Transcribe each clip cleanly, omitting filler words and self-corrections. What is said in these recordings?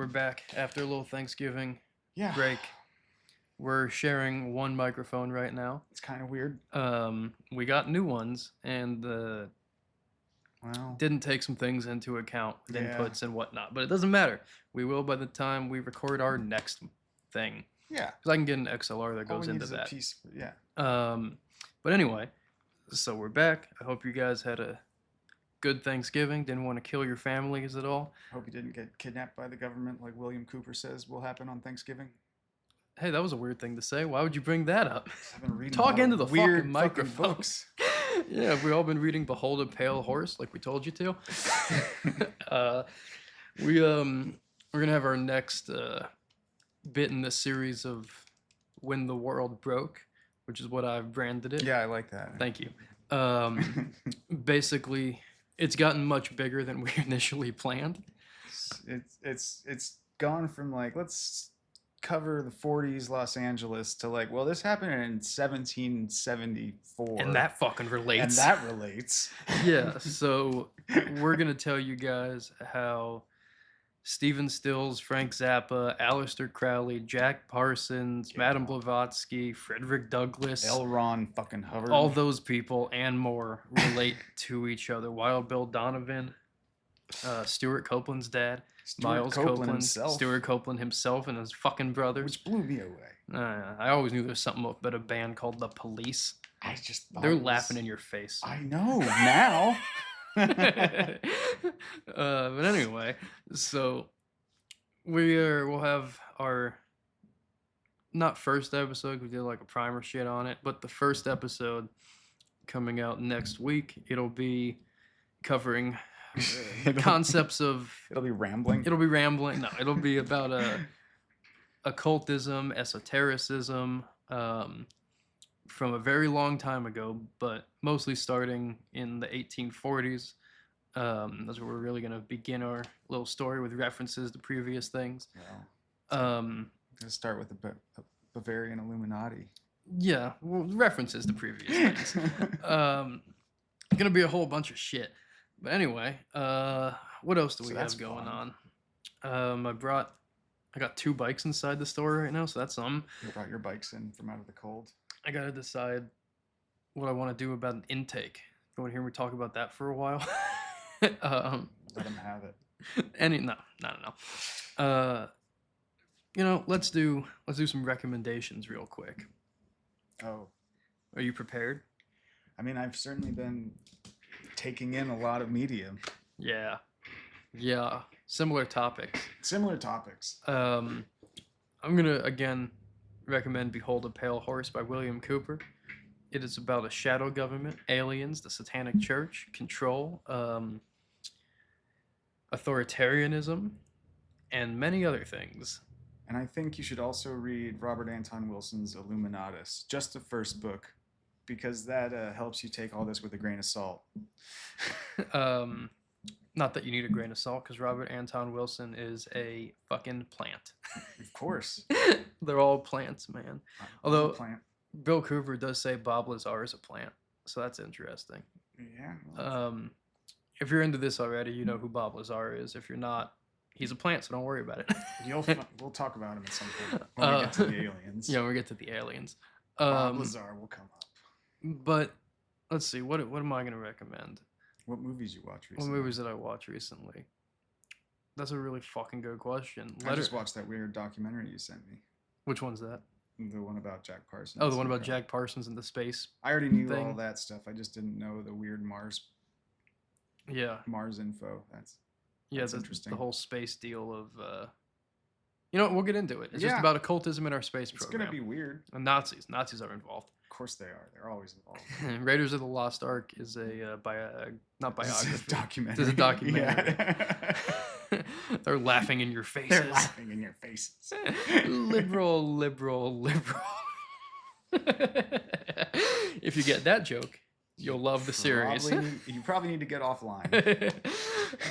we're back after a little Thanksgiving Yeah, break. We're sharing one microphone right now. it's kind of weird. We got new ones and Well, didn't take some things into account with Yeah. inputs and whatnot, but it doesn't matter. We will by the time we record our next thing. yeah. Because I can get an XLR that All goes we need into is that. a piece. Yeah. But anyway, so we're back. I hope you guys had a good Thanksgiving. Didn't want to kill your families at all. Hope you didn't get kidnapped by the government, like William Cooper says will happen on Thanksgiving. Hey, that was a weird thing to say. Why would you bring that up? I've been reading Talk a lot into of the weird fucking microphone. books. Yeah, we've all been reading Behold a Pale Horse, like we told you to. We're gonna have our next bit in this series of When the World Broke, which is what I've branded it. Yeah, I like that. Thank you. Basically, it's gotten much bigger than we initially planned. It's gone from like let's cover the 40s Los Angeles to like, well, this happened in 1774. And that fucking relates. And that relates. Yeah, so we're going to tell you guys how Stephen Stills, Frank Zappa, Aleister Crowley, Jack Parsons, Madame Blavatsky, Frederick Douglass, L. Ron fucking Hubbard. all those people and more relate to each other. Wild Bill Donovan, Stuart Copeland's dad, Miles Copeland himself. Stuart Copeland himself and his fucking brothers. Which blew me away. I always knew there was something about a band called The Police. I just thought They're laughing in your face. I know now. But anyway, so we'll have our not first episode, we did like a primer shit on it, but the first episode coming out next week. It'll be covering concepts of It'll be rambling. No, it'll be about occultism, esotericism, from a very long time ago, but mostly starting in the 1840s. That's where we're really going to begin our little story with references to previous things. Well, let's start with the Bavarian Illuminati. Yeah, well, references to previous things. Going to be a whole bunch of shit. But anyway, what else do we have going on? I got 2 bikes inside the store right now, so that's some. You brought your bikes in from out of the cold. I gotta decide what I want to do about an intake. You want to hear me talk about that for a while? Let them have it. No. Let's do some recommendations real quick. Oh, are you prepared? I mean, I've certainly been taking in a lot of media. Yeah. Similar topics. I'm gonna again recommend Behold a Pale Horse by William Cooper. It is about a shadow government, aliens, the Satanic Church, control, authoritarianism, and many other things. And I think you should also read Robert Anton Wilson's Illuminatus, just the first book, because that helps you take all this with a grain of salt. Not that you need a grain of salt, because Robert Anton Wilson is a fucking plant. Of course. They're all plants, man. Although plant. Bill Cooper does say Bob Lazar is a plant, so that's interesting. Yeah. Well, if you're into this already, you know who Bob Lazar is. If you're not, he's a plant, so don't worry about it. We'll talk about him at some point when we get to the aliens. Yeah, when we get to the aliens. Bob Lazar will come up. But let's see, what am I going to recommend? What movies you watch recently? What movies did I watch recently? That's a really fucking good question. I just watched that weird documentary you sent me. Which one's that? The one about Jack Parsons. Oh, the one about Jack Parsons and the space. I already knew all that stuff. I just didn't know the weird Mars. Yeah. Mars info. That's interesting. The whole space deal of. We'll get into it. It's just about occultism in our space program. It's gonna be weird. And Nazis are involved. Of course they are. They're always involved. Raiders of the Lost Ark is not biography. It's a documentary. It's a documentary. Yeah. They're laughing in your faces. They're laughing in your faces. Liberal. If you get that joke, you'll love the series. You probably need to get offline.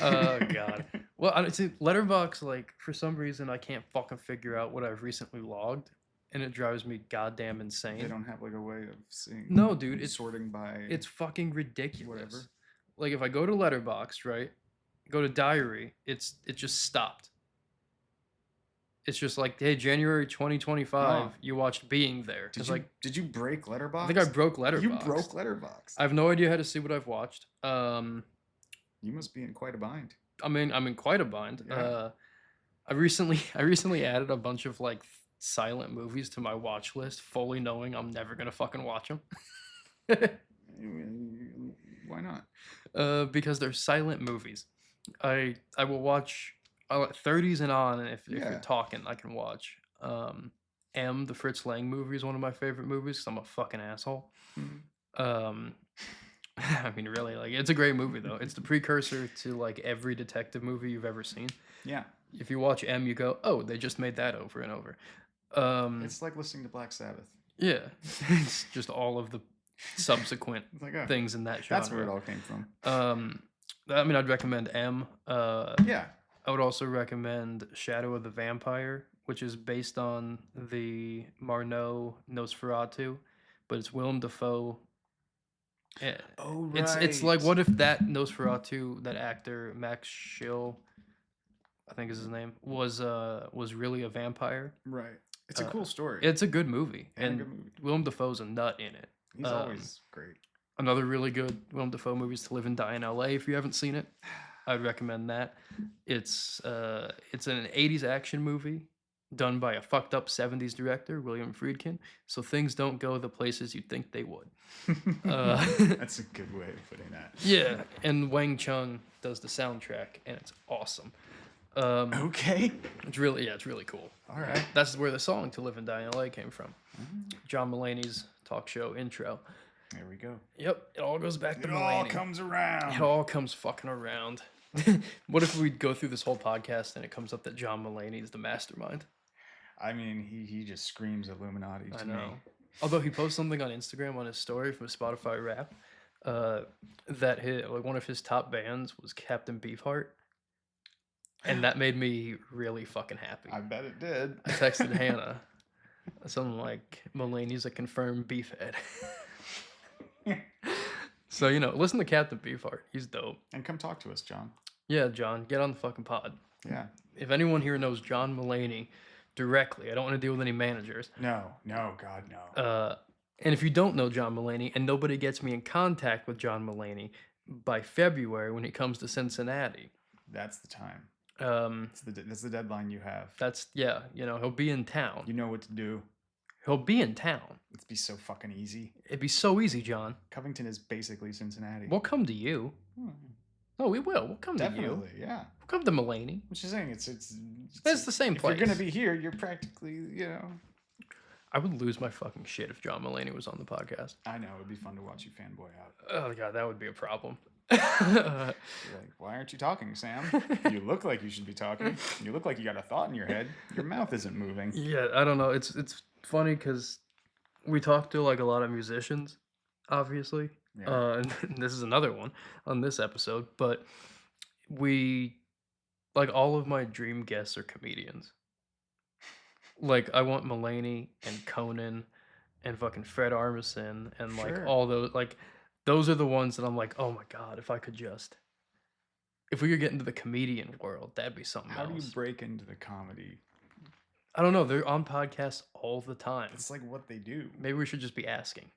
Oh God. Well, I see Letterboxd, like for some reason I can't fucking figure out what I've recently logged, and it drives me goddamn insane. They don't have like a way of seeing. No, dude, it's sorting by. It's fucking ridiculous. Whatever. Like if I go to Letterboxd, right, go to diary, it just stopped. It's just like, hey, January 2025, Oh. you watched Being There. Did It's you like, did you break Letterbox? I think I broke You Letterboxd. broke Letterbox. I have no idea how to see what I've watched. You must be in quite a bind. I'm in quite a bind. Yeah. I recently added a bunch of like silent movies to my watch list, fully knowing I'm never gonna fucking watch them. Why not? Because they're silent movies. I will watch 30s and on, and if Yeah. you're talking, I can watch. The Fritz Lang movie is one of my favorite movies 'cause I'm a fucking asshole. Mhm. I mean, really, like, it's a great movie though. It's the precursor to like every detective movie you've ever seen. Yeah. If you watch M, you go, oh, they just made that over and over. It's like listening to Black Sabbath. Yeah, it's just all of the subsequent It's like, oh, things in that genre. that's where it all came from. I mean, I'd recommend M. Yeah. I would also recommend Shadow of the Vampire, which is based on the Marneau Nosferatu, but it's Willem Dafoe. Oh, It's like, what if that Nosferatu, that actor Max Schill, I think is his name, was really a vampire. Right. It's a cool story. It's a good movie, And a and good movie. Willem Dafoe's a nut in it. He's always great. Another really good Willem Dafoe movie is To Live and Die in L.A. If you haven't seen it, I'd recommend that. It's an 80s action movie done by a fucked up 70s director, William Friedkin. So things don't go the places you'd think they would. That's a good way of putting that. Yeah, and Wang Chung does the soundtrack, and it's awesome. Okay. It's really cool. All right. That's where the song "To Live and Die in L.A." came from. John Mulaney's talk show intro. There we go. Yep, it all goes back to It Mulaney. all comes around. It all comes fucking around. What if we go through this whole podcast and it comes up that John Mulaney is the mastermind? I mean, he just screams Illuminati to I me. know. Although he posted something on Instagram on his story from Spotify Rap, that one of his top bands was Captain Beefheart, and that made me really fucking happy. I bet it did. I texted Hannah something like, Mulaney's a confirmed beefhead. So, listen to Captain Beefheart. He's dope. And come talk to us, John. Yeah, John, get on the fucking pod. Yeah. If anyone here knows John Mulaney directly, I don't want to deal with any managers. No, God, no. And if you don't know John Mulaney and nobody gets me in contact with John Mulaney by February when he comes to Cincinnati, That's the time. That's the deadline you have. he'll be in town. You know what to do. He'll be in town. It'd be so fucking easy. It'd be so easy, John. Covington is basically Cincinnati. We'll come to you. No, we will. We'll come to you. Definitely, yeah. We'll come to Mulaney. What you're saying, it's It's the same if place. you're gonna be here, you're practically, I would lose my fucking shit if John Mulaney was on the podcast. I know, it'd be fun to watch you fanboy out. Oh, God, that would be a problem. You're like, why aren't you talking, Sam? You look like you should be talking. You look like you got a thought in your head. Your mouth isn't moving. Yeah, I don't know. It's funny because we talk to like a lot of musicians, obviously. Yeah. And this is another one on this episode, but all of my dream guests are comedians. Like, I want Mulaney and Conan and fucking Fred Armisen and like Sure. all those, like, those are the ones that I'm like, oh my God, if we could get into the comedian world, that'd be something How else. do you break into the comedy? I don't know. They're on podcasts all the time. It's like what they do. Maybe we should just be asking.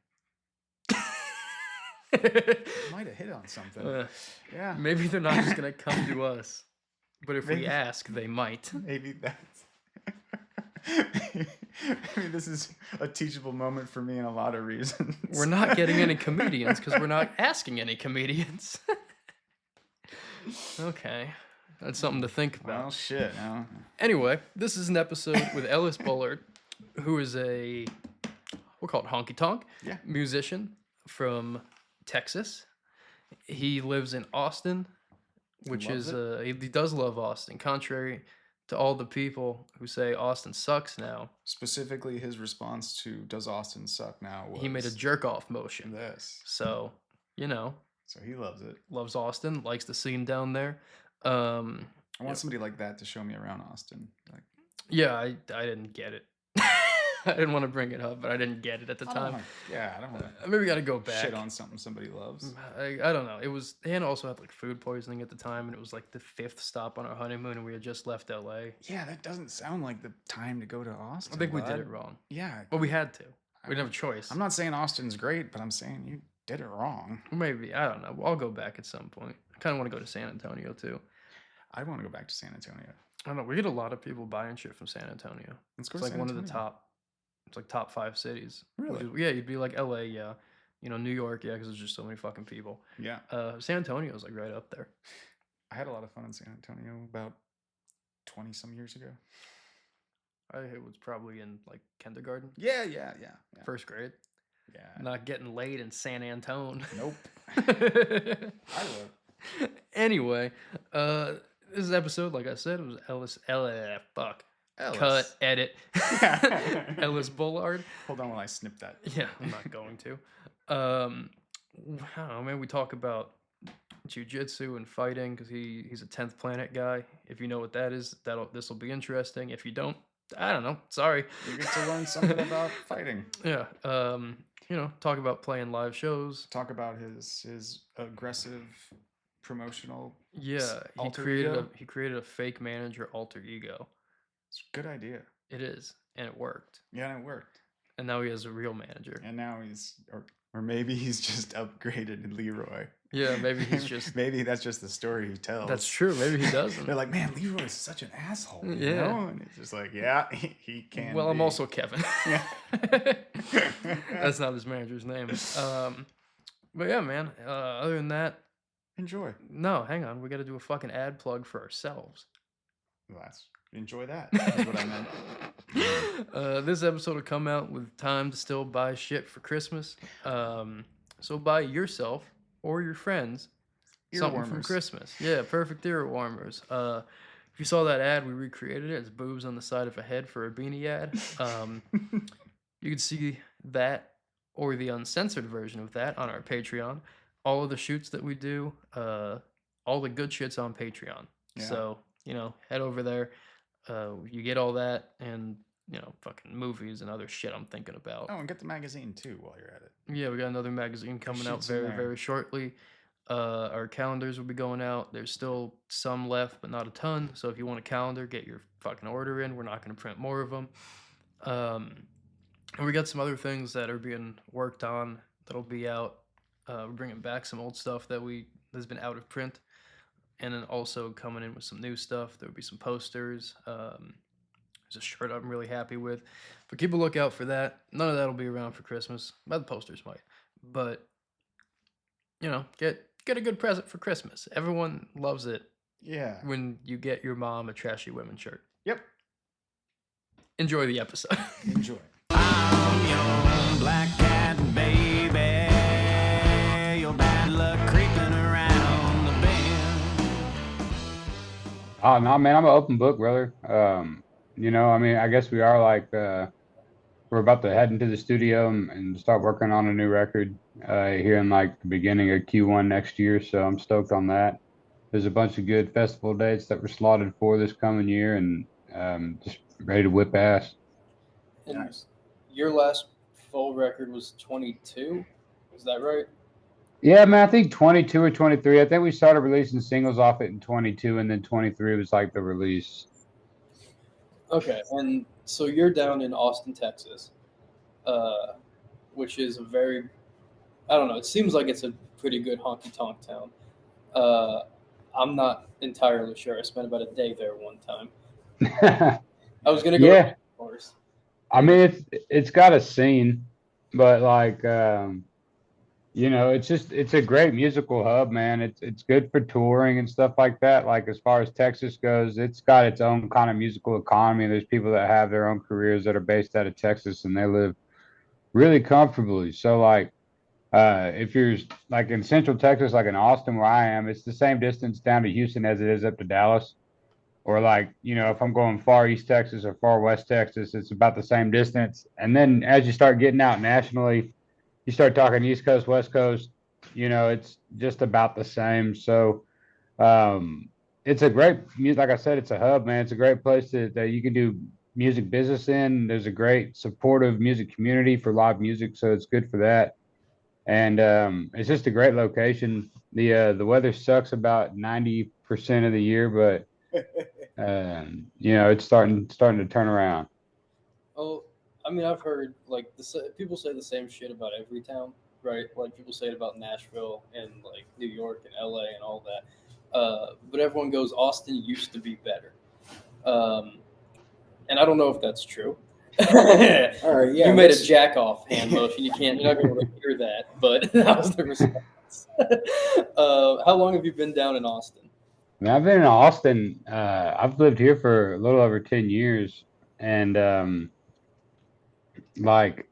Might have hit on something. Yeah. Maybe they're not just gonna come to us, but if we Maybe. ask, they might. Maybe that's. I mean, this is a teachable moment for me in a lot of reasons. We're not getting any comedians because we're not asking any comedians. Okay, that's something to think about. Well, shit. No. Anyway, this is an episode with Ellis Bullard, who is we'll call it honky tonk Yeah. musician from Texas. He lives in Austin, which Loves is he does love Austin, contrary to all the people who say Austin sucks now. Specifically, his response to "Does Austin suck now?" was He made a jerk off motion. this. So, So he loves it. loves Austin, likes the scene down there. I want somebody like that to show me around Austin. Like, Yeah, I didn't get it. I didn't want to bring it up, but I didn't get it at the time. I don't want to Maybe we got to go back. shit on something somebody loves. I don't know. It was Hannah also had like food poisoning at the time, and it was like the 5th stop on our honeymoon, and we had just left LA. Yeah, that doesn't sound like the time to go to Austin. I think we did it wrong. Yeah, but we had to. We didn't have a choice. I'm not saying Austin's great, but I'm saying you did it wrong. Maybe, I don't know. I'll go back at some point. I kind of want to go to San Antonio too. I want to go back to San Antonio. I don't know. We get a lot of people buying shit from San Antonio. Let's go It's to like San one of Antonio. the top. It's like top 5 cities. Really? Yeah, you'd be like LA, yeah. You know, New York, yeah, because there's just so many fucking people. Yeah. San Antonio's like right up there. I had a lot of fun in San Antonio about 20 some years ago. It was probably in like kindergarten. Yeah. 1st grade. Yeah. Not getting laid in San Antone. Nope. I would. Anyway, this episode, like I said, it was Ellis. Fuck. Ellis. Cut, edit. Ellis Bullard. Hold on while I snip that. Yeah, I'm not going to. I don't know, man. We talk about jiu-jitsu and fighting because he's a 10th planet guy. If you know what that is, this will be interesting. If you don't, I don't know. Sorry. You get to learn something about fighting. Yeah. You know, talk about playing live shows. Talk about his aggressive promotional. Yeah, he created a fake manager alter ego. It's a good idea. It is, and it worked. Yeah, and it worked. And now he has a real manager. And now or maybe he's just upgraded Leroy. Yeah, maybe he's just. Maybe that's just the story he tells. That's true. Maybe he doesn't. They're like, man, Leroy's such an asshole. You Yeah. know? And it's just like, yeah, he can. Well, I'm also Kevin. Yeah. That's not his manager's name. But yeah, man. Other than that, enjoy. No, hang on. We got to do a fucking ad plug for ourselves. Enjoy that. That's what I meant. This episode will come out with time to still buy shit for Christmas. So buy yourself or your friends something from Christmas. Yeah, perfect ear warmers. If you saw that ad, we recreated it. It's boobs on the side of a head for a beanie ad. You can see that or the uncensored version of that on our Patreon. All of the shoots that we do, all the good shit's on Patreon. Yeah. So, you know, head over there. You get all that and, you know, fucking movies and other shit I'm thinking about. Oh, and get the magazine too while you're at it. Yeah, we got another magazine coming out very, very shortly. Our calendars will be going out. There's still some left, but not a ton. So if you want a calendar, get your fucking order in. We're not going to print more of them. And we got some other things that are being worked on that'll be out. We're bringing back some old stuff that's been out of print. And then also coming in with some new stuff. There'll be some posters. There's a shirt I'm really happy with. But keep a lookout for that. None of that will be around for Christmas. But the posters might. But, you know, get a good present for Christmas. Everyone loves it. Yeah. When you get your mom a Trashy Women shirt. Yep. Enjoy the episode. Enjoy. I'm your black cat baby. Your bad luck creeping around the bend. Oh no, man, I'm an open book, brother. You know, I mean, I guess we are like we're about to head into the studio and start working on a new record here in like the beginning of Q1 next year. So I'm stoked on that. There's a bunch of good festival dates that were slotted for this coming year, and just ready to whip ass. And nice. Your last full record was 22, is that right? Yeah, man, I think 22 or 23. I think we started releasing singles off it in 22, and then 23 was like the release. Okay, and so you're down in Austin, Texas, which is a very, I don't know, it seems like it's a pretty good honky-tonk town. I'm not entirely sure. I spent about a day there one time. I was going to go to bars. I mean, it's got a scene, but like, you know, it's a great musical hub, man. It's good for touring and stuff like that. Like as far as Texas goes, it's got its own kind of musical economy. There's people that have their own careers that are based out of Texas and they live really comfortably. So like, if you're like in Central Texas, like in Austin where I am, it's the same distance down to Houston as it is up to Dallas. Or like, you know, if I'm going far East Texas or far West Texas, it's about the same distance. And then as you start getting out nationally, you start talking East Coast, West Coast, you know, it's just about the same. So it's a great, like I said, it's a hub, man. It's a great place that you can do music business in. There's a great supportive music community for live music, so it's good for that. And it's just a great location. The weather sucks about 90% of the year, but it's starting to turn around. Oh, I mean, I've heard like people say the same shit about every town, right? Like people say it about Nashville and like New York and LA and all that. But everyone goes Austin used to be better, and I don't know if that's true. All right, yeah. You made a jack off hand motion. You're not going to hear that, but that was the response. How long have you been down in Austin? I mean, I've been in Austin. I've lived here for a little over 10 years, and like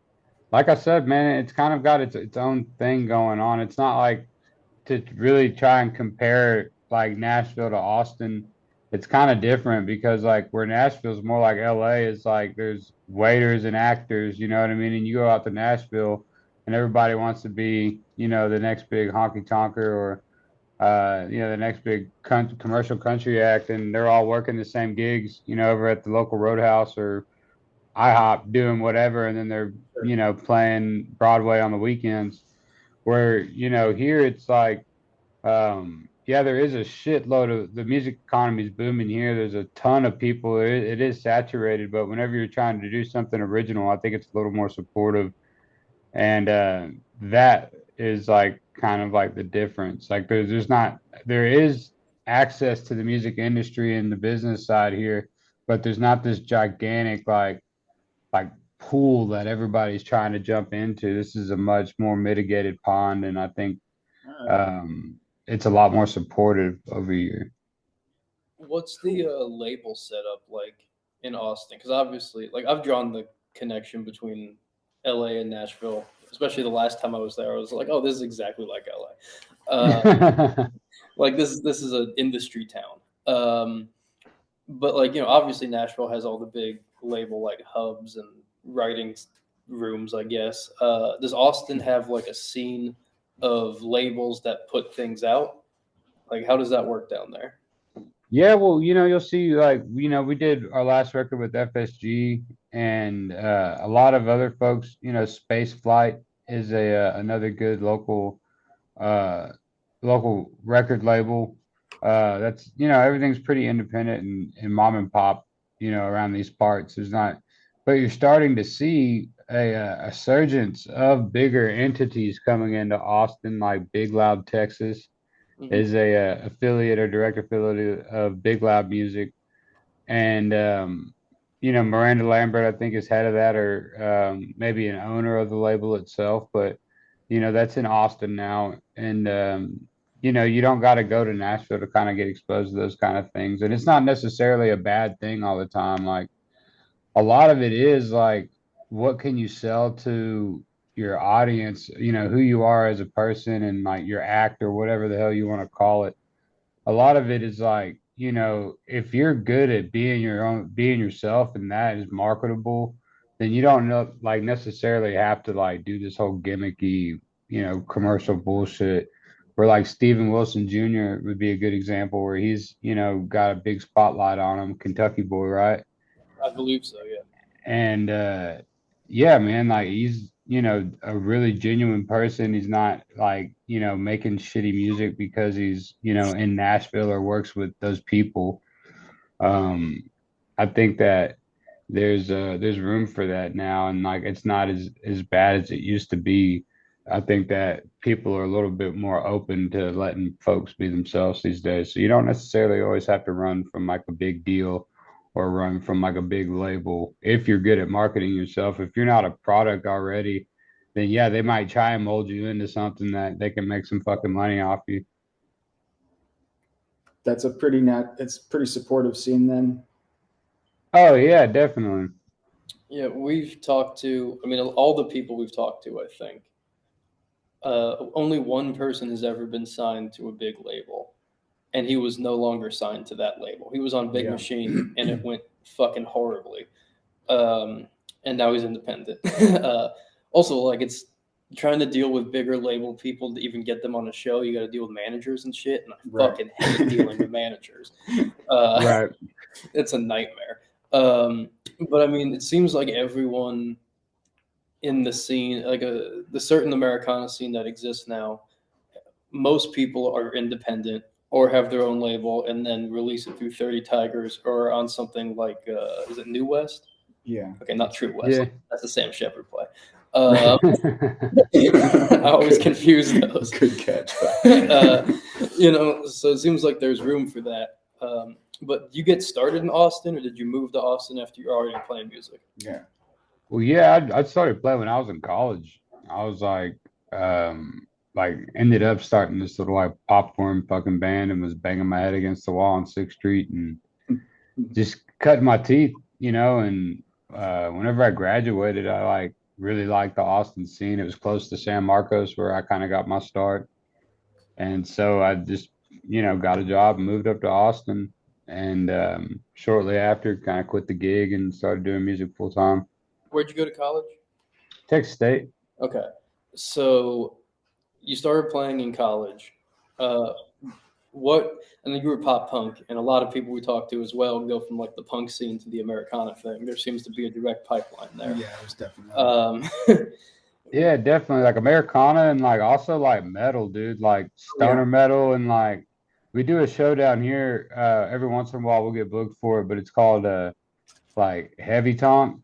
like I said, man, it's kind of got its own thing going on. It's not like to really try and compare like Nashville to Austin. It's kind of different because like where Nashville's more like LA is like there's waiters and actors, you know what I mean? And you go out to Nashville and everybody wants to be, the next big honky tonker or the next big commercial country act, and they're all working the same gigs, over at the local roadhouse or IHOP doing whatever, and then they're, playing Broadway on the weekends. Where, here it's like, yeah, there is a shitload of the music economy is booming here. There's a ton of people. It is saturated, but whenever you're trying to do something original, I think it's a little more supportive. And that is like kind of like the difference. Like there is access to the music industry and the business side here, but there's not this gigantic like pool that everybody's trying to jump into. This is a much more mitigated pond, and I think it's a lot more supportive over here. What's the label setup like in Austin? Because obviously, like I've drawn the connection between LA and Nashville, especially the last time I was there. I was like, oh, this is exactly like LA. Like this is an industry town. But like obviously Nashville has all the big label like hubs and writing rooms, I guess. Does Austin have like a scene of labels that put things out? Like how does that work down there? Yeah, well, you'll see like, we did our last record with FSG and a lot of other folks, Space Flight is another good uh local record label. That's everything's pretty independent and mom and pop, around these parts. There's not, but you're starting to see a surgence of bigger entities coming into Austin, like Big Loud Texas is a affiliate or direct affiliate of Big Loud Music, and Miranda Lambert I think is head of that or maybe an owner of the label itself, but that's in Austin now, and you don't got to go to Nashville to kind of get exposed to those kind of things, and it's not necessarily a bad thing all the time. Like a lot of it is like, what can you sell to your audience, who you are as a person and like your act or whatever the hell you want to call it. A lot of it is like, if you're good at being yourself and that is marketable, then you don't know like necessarily have to like do this whole gimmicky, commercial bullshit. Where like Steven Wilson Jr. would be a good example where he's, got a big spotlight on him, Kentucky boy, right? I believe so, yeah. And yeah, man, like he's, a really genuine person. He's not like, making shitty music because he's, in Nashville or works with those people. I think that there's room for that now, and like it's not as bad as it used to be. I think that people are a little bit more open to letting folks be themselves these days. So you don't necessarily always have to run from like a big deal or run from like a big label. If you're good at marketing yourself, if you're not a product already, then yeah, they might try and mold you into something that they can make some fucking money off you. That's it's pretty supportive scene then. Oh yeah, definitely. Yeah, we've talked to, I mean, all the people we've talked to, I think, only one person has ever been signed to a big label, and he was no longer signed to that label. He was on Big Machine, and it went fucking horribly. And now he's independent. Also, like, it's trying to deal with bigger label people to even get them on a show. You got to deal with managers and shit, and I fucking hate dealing with managers. Right. It's a nightmare. But I mean, it seems like everyone in the scene, like the certain Americana scene that exists now, most people are independent or have their own label and then release it through 30 Tigers or on something like, is it New West? Yeah. Okay, not True West. Yeah. That's the Sam Shepard play. I always confuse those. Good catch. So it seems like there's room for that. But you get started in Austin, or did you move to Austin after you're already playing music? Yeah. Well, yeah, I started playing when I was in college. I was like ended up starting this little like popcorn fucking band and was banging my head against the wall on 6th Street and just cutting my teeth, and whenever I graduated, I like really liked the Austin scene. It was close to San Marcos where I kind of got my start. And so I just, got a job and moved up to Austin and shortly after kind of quit the gig and started doing music full time. Where'd you go to college? Texas State. Okay. So you started playing in college. And then you were pop punk, and a lot of people we talk to as well go from like the punk scene to the Americana thing. There seems to be a direct pipeline there. Yeah, there's definitely. Yeah, definitely like Americana and like also like metal, dude, like stoner metal. And like we do a show down here every once in a while. We'll get booked for it, but it's called like Heavy Tonk.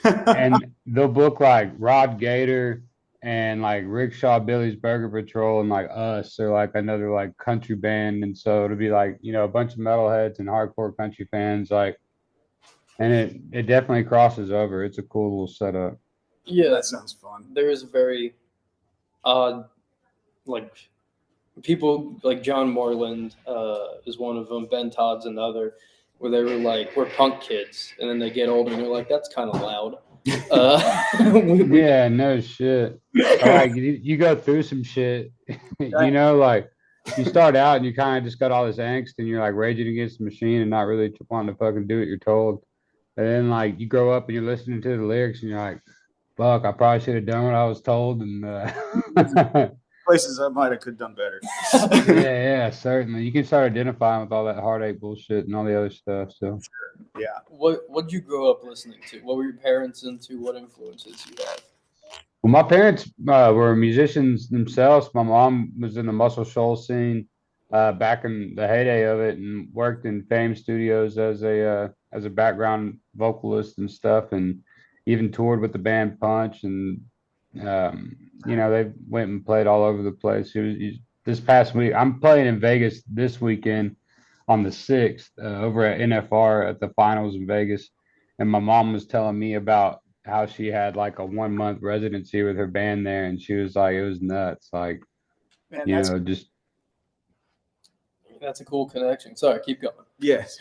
And they'll book like Rod Gator and like Rickshaw Billy's Burger Patrol and like us or like another like country band. And so it'll be like, a bunch of metalheads and hardcore country fans, like, and it definitely crosses over. It's a cool little setup. Yeah, That sounds fun. there is a very odd, like, people like John Moreland is one of them. Ben Todd's another, where they were like, we're punk kids, and then they get older and they're like, that's kind of loud. Yeah, no shit. Like you go through some shit, like you start out and you kind of just got all this angst and you're like raging against the machine and not really wanting to fucking do what you're told. And then like you grow up and you're listening to the lyrics and you're like, fuck, I probably should have done what I was told. And Places I might have could done better. yeah, certainly. You can start identifying with all that heartache bullshit and all the other stuff. So Yeah. What did you grow up listening to? What were your parents into? What influences you had? well, my parents were musicians themselves. My mom was in the Muscle Shoals scene back in the heyday of it, and worked in Fame Studios as a background vocalist and stuff, and even toured with the band Punch. And they went and played all over the place. This past week, I'm playing in Vegas this weekend on the 6th over at NFR at the finals in Vegas. And my mom was telling me about how she had like a 1-month residency with her band there. And she was like, it was nuts. Like, Man, just. That's a cool connection. Sorry, keep going. Yes.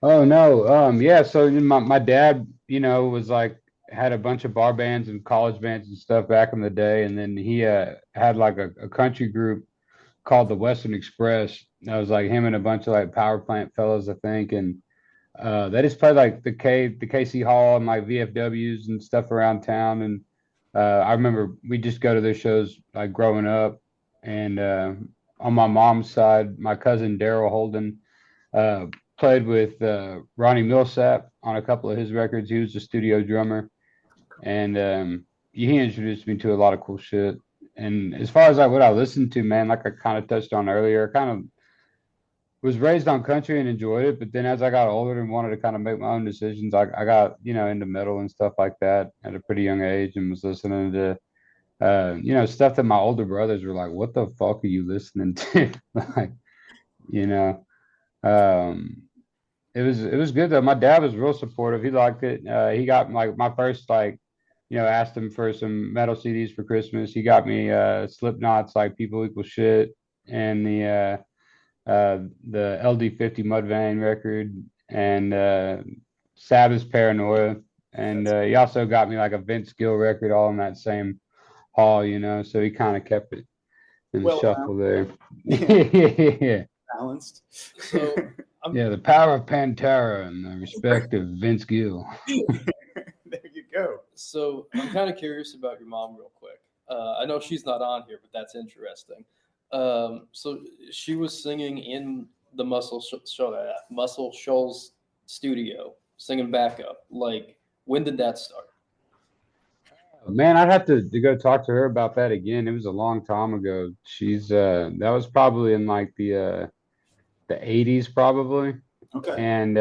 Oh, no. Yeah. So my dad, was like, had a bunch of bar bands and college bands and stuff back in the day. And then he had like a country group called the Western Express. That was like him and a bunch of like power plant fellows, I think. And they just played like the KC Hall and like VFWs and stuff around town. And I remember we just go to their shows like growing up. And on my mom's side, my cousin Daryl Holden played with Ronnie Millsap on a couple of his records. He was a studio drummer. And he introduced me to a lot of cool shit. And as far as like what I listened to, man, like I kind of touched on earlier, I kind of was raised on country and enjoyed it. But then as I got older and wanted to kind of make my own decisions, I got, into metal and stuff like that at a pretty young age, and was listening to, stuff that my older brothers were like, what the fuck are you listening to? Like, it was good though. My dad was real supportive. He liked it. He got like my first like, asked him for some metal CDs for Christmas. He got me Slipknot's like People Equal Shit and the LD50 Mudvayne record and Sabbath's Paranoia. And he also got me like a Vince Gill record all in that same hall, so he kind of kept it in the shuffle there. Yeah. Balanced. So yeah, the power of Pantera and the respect of Vince Gill. There you go. So I'm kind of curious about your mom real quick. I know she's not on here, but that's interesting. So she was singing in the Muscle Shoals studio singing backup. Like, when did that start? Man, I'd have to go talk to her about that again. It was a long time ago. She's that was probably in like the 80s probably. Okay. And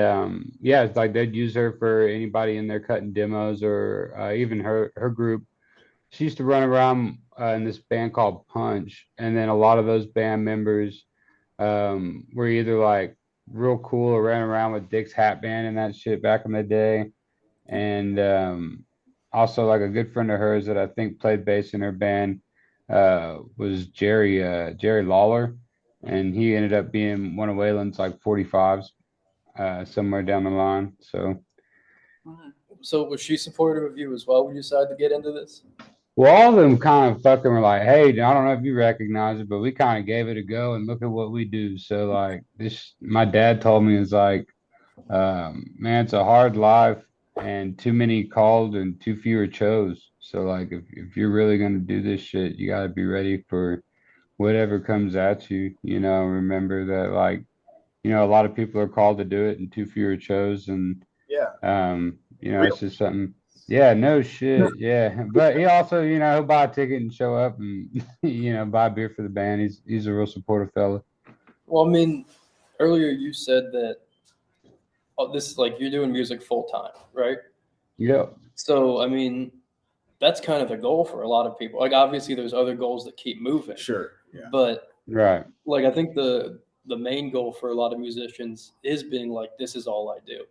yeah, it's like they'd use her for anybody in there cutting demos or even her group. She used to run around in this band called Punch, and then a lot of those band members were either like real cool or ran around with Dick's Hat Band and that shit back in the day, and also like a good friend of hers that I think played bass in her band was Jerry Lawler, and he ended up being one of Waylon's like 45s somewhere down the line. So was she supportive of you as well when you decided to get into this? Well, all of them kind of fucking were like, hey, I don't know if you recognize it, but we kind of gave it a go and look at what we do. So like this, my dad told me is like, man, it's a hard life and too many called and too few chose. So like if you're really gonna do this shit, you gotta be ready for whatever comes at you. Remember that like, a lot of people are called to do it and too few chose and Yeah. it's just something. Yeah, no shit. Yeah. But he also, he'll buy a ticket and show up and buy beer for the band. He's a real supportive fella. Well, I mean, earlier you said that this like you're doing music full time, right? Yeah. So I mean, that's kind of the goal for a lot of people. Like obviously there's other goals that keep moving. Sure. Yeah. But Right. like I think the main goal for a lot of musicians is being like, this is all I do.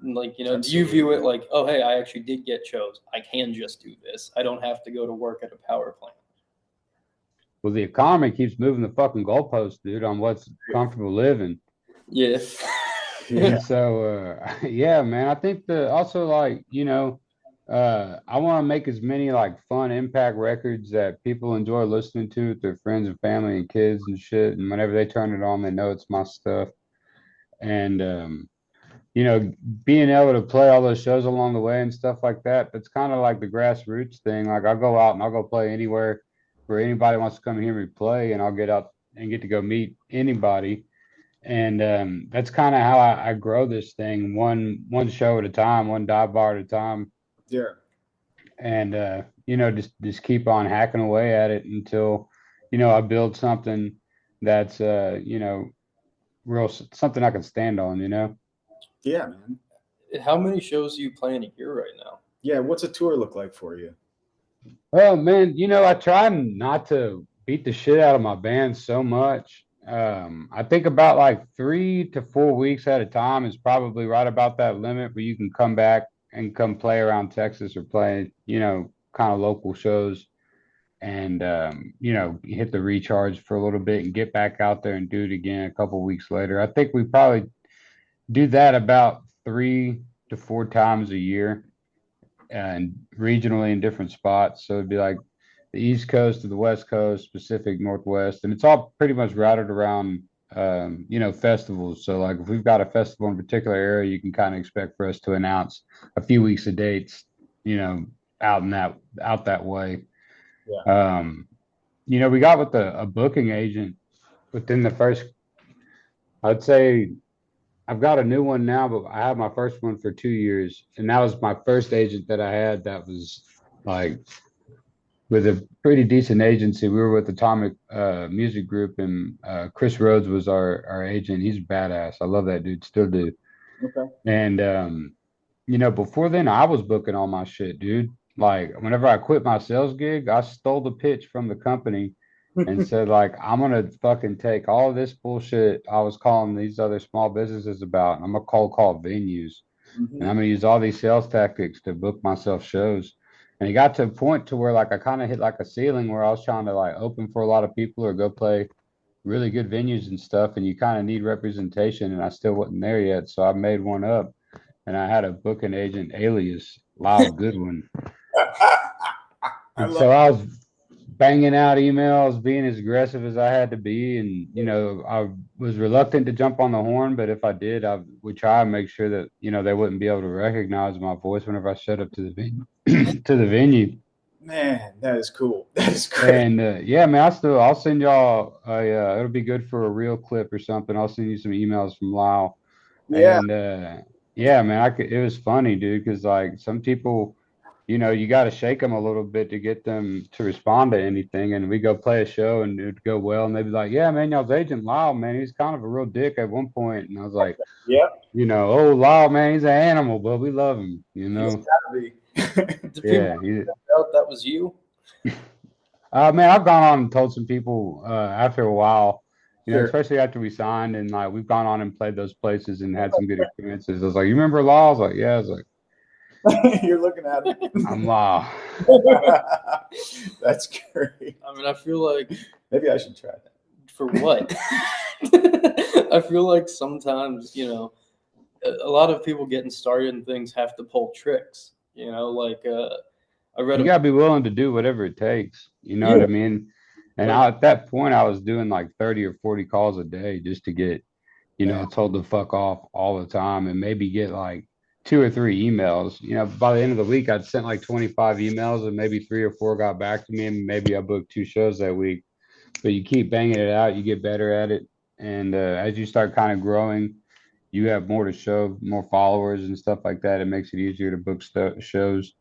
And like, do you view it like, oh, hey, I actually did get chose. I can just do this. I don't have to go to work at a power plant. Well, the economy keeps moving the fucking goalposts, dude, on what's comfortable living. Yeah. And so, yeah, man, I think also like, I want to make as many like fun impact records that people enjoy listening to with their friends and family and kids and shit. And whenever they turn it on, they know it's my stuff. And, being able to play all those shows along the way and stuff like that, that's kind of like the grassroots thing. Like I'll go out and I'll go play anywhere where anybody wants to come and hear me play, and I'll get out and get to go meet anybody. And that's kind of how I grow this thing, one show at a time, one dive bar at a time. Yeah. And just keep on hacking away at it until I build something that's real, something I can stand on. Yeah, man. How many shows are you playing a year right now? Yeah, what's a tour look like for you? Oh man, I try not to beat the shit out of my band so much. I think about like 3 to 4 weeks at a time is probably right about that limit where you can come back and come play around Texas or play, kind of local shows and, hit the recharge for a little bit and get back out there and do it again a couple weeks later. I think we probably do that about 3 to 4 times a year and regionally in different spots. So it'd be like the East Coast to the West Coast, Pacific Northwest, and it's all pretty much routed around, festivals. So like if we've got a festival in a particular area, you can kind of expect for us to announce a few weeks of dates, out that way. Yeah. We got with a booking agent within the first, I'd say. I've got a new one now, but I had my first one for 2 years, and that was my first agent that I had. That was like with a pretty decent agency. We were with Atomic Music Group, and Chris Rhodes was our agent. He's badass. I love that dude, still do. Okay. And before then, I was booking all my shit, dude. Like whenever I quit my sales gig, I stole the pitch from the company and said like, I'm gonna fucking take all of this bullshit I was calling these other small businesses about, and I'm gonna call venues, and I'm gonna use all these sales tactics to book myself shows. And it got to a point to where like I kind of hit like a ceiling where I was trying to like open for a lot of people or go play really good venues and stuff, and you kind of need representation, and I still wasn't there yet, so I made one up, and I had a booking agent, Alias, Lyle Goodwin. I was banging out emails, being as aggressive as I had to be. And, I was reluctant to jump on the horn, but if I did, I would try and make sure that, they wouldn't be able to recognize my voice whenever I showed up to the venue. to the venue. Man, that is cool. That is great. And yeah, man, I'll send y'all it'll be good for a real clip or something. I'll send you some emails from Lyle. Yeah. And Yeah, man, it was funny, dude, because like some people, you got to shake them a little bit to get them to respond to anything. And we go play a show and it'd go well. And they'd be like, yeah, man, y'all's agent Lyle, man, he's kind of a real dick at one point. And I was like, Yep. oh, Lyle, man, he's an animal, but we love him, He's gotta be. Did Yeah. people find out that was you? Man, I've gone on and told some people after a while, Sure. especially after we signed and like we've gone on and played those places and had some good experiences. I was like, you remember Lyle? I was like, yeah. I was like, You're looking at it. I'm Lyle. That's great. I mean, I feel like Maybe I should try that. for what? I feel like sometimes, a lot of people getting started in things have to pull tricks. Like I read You a gotta be willing to do whatever it takes. You know what I mean? And at that point, I was doing like 30 or 40 calls a day just to get, told to fuck off all the time and maybe get like 2 or 3 emails. By the end of the week, I'd sent like 25 emails and maybe 3 or 4 got back to me and maybe I booked 2 shows that week. But you keep banging it out, you get better at it. And as you start kind of growing, you have more to show, more followers and stuff like that. It makes it easier to book shows.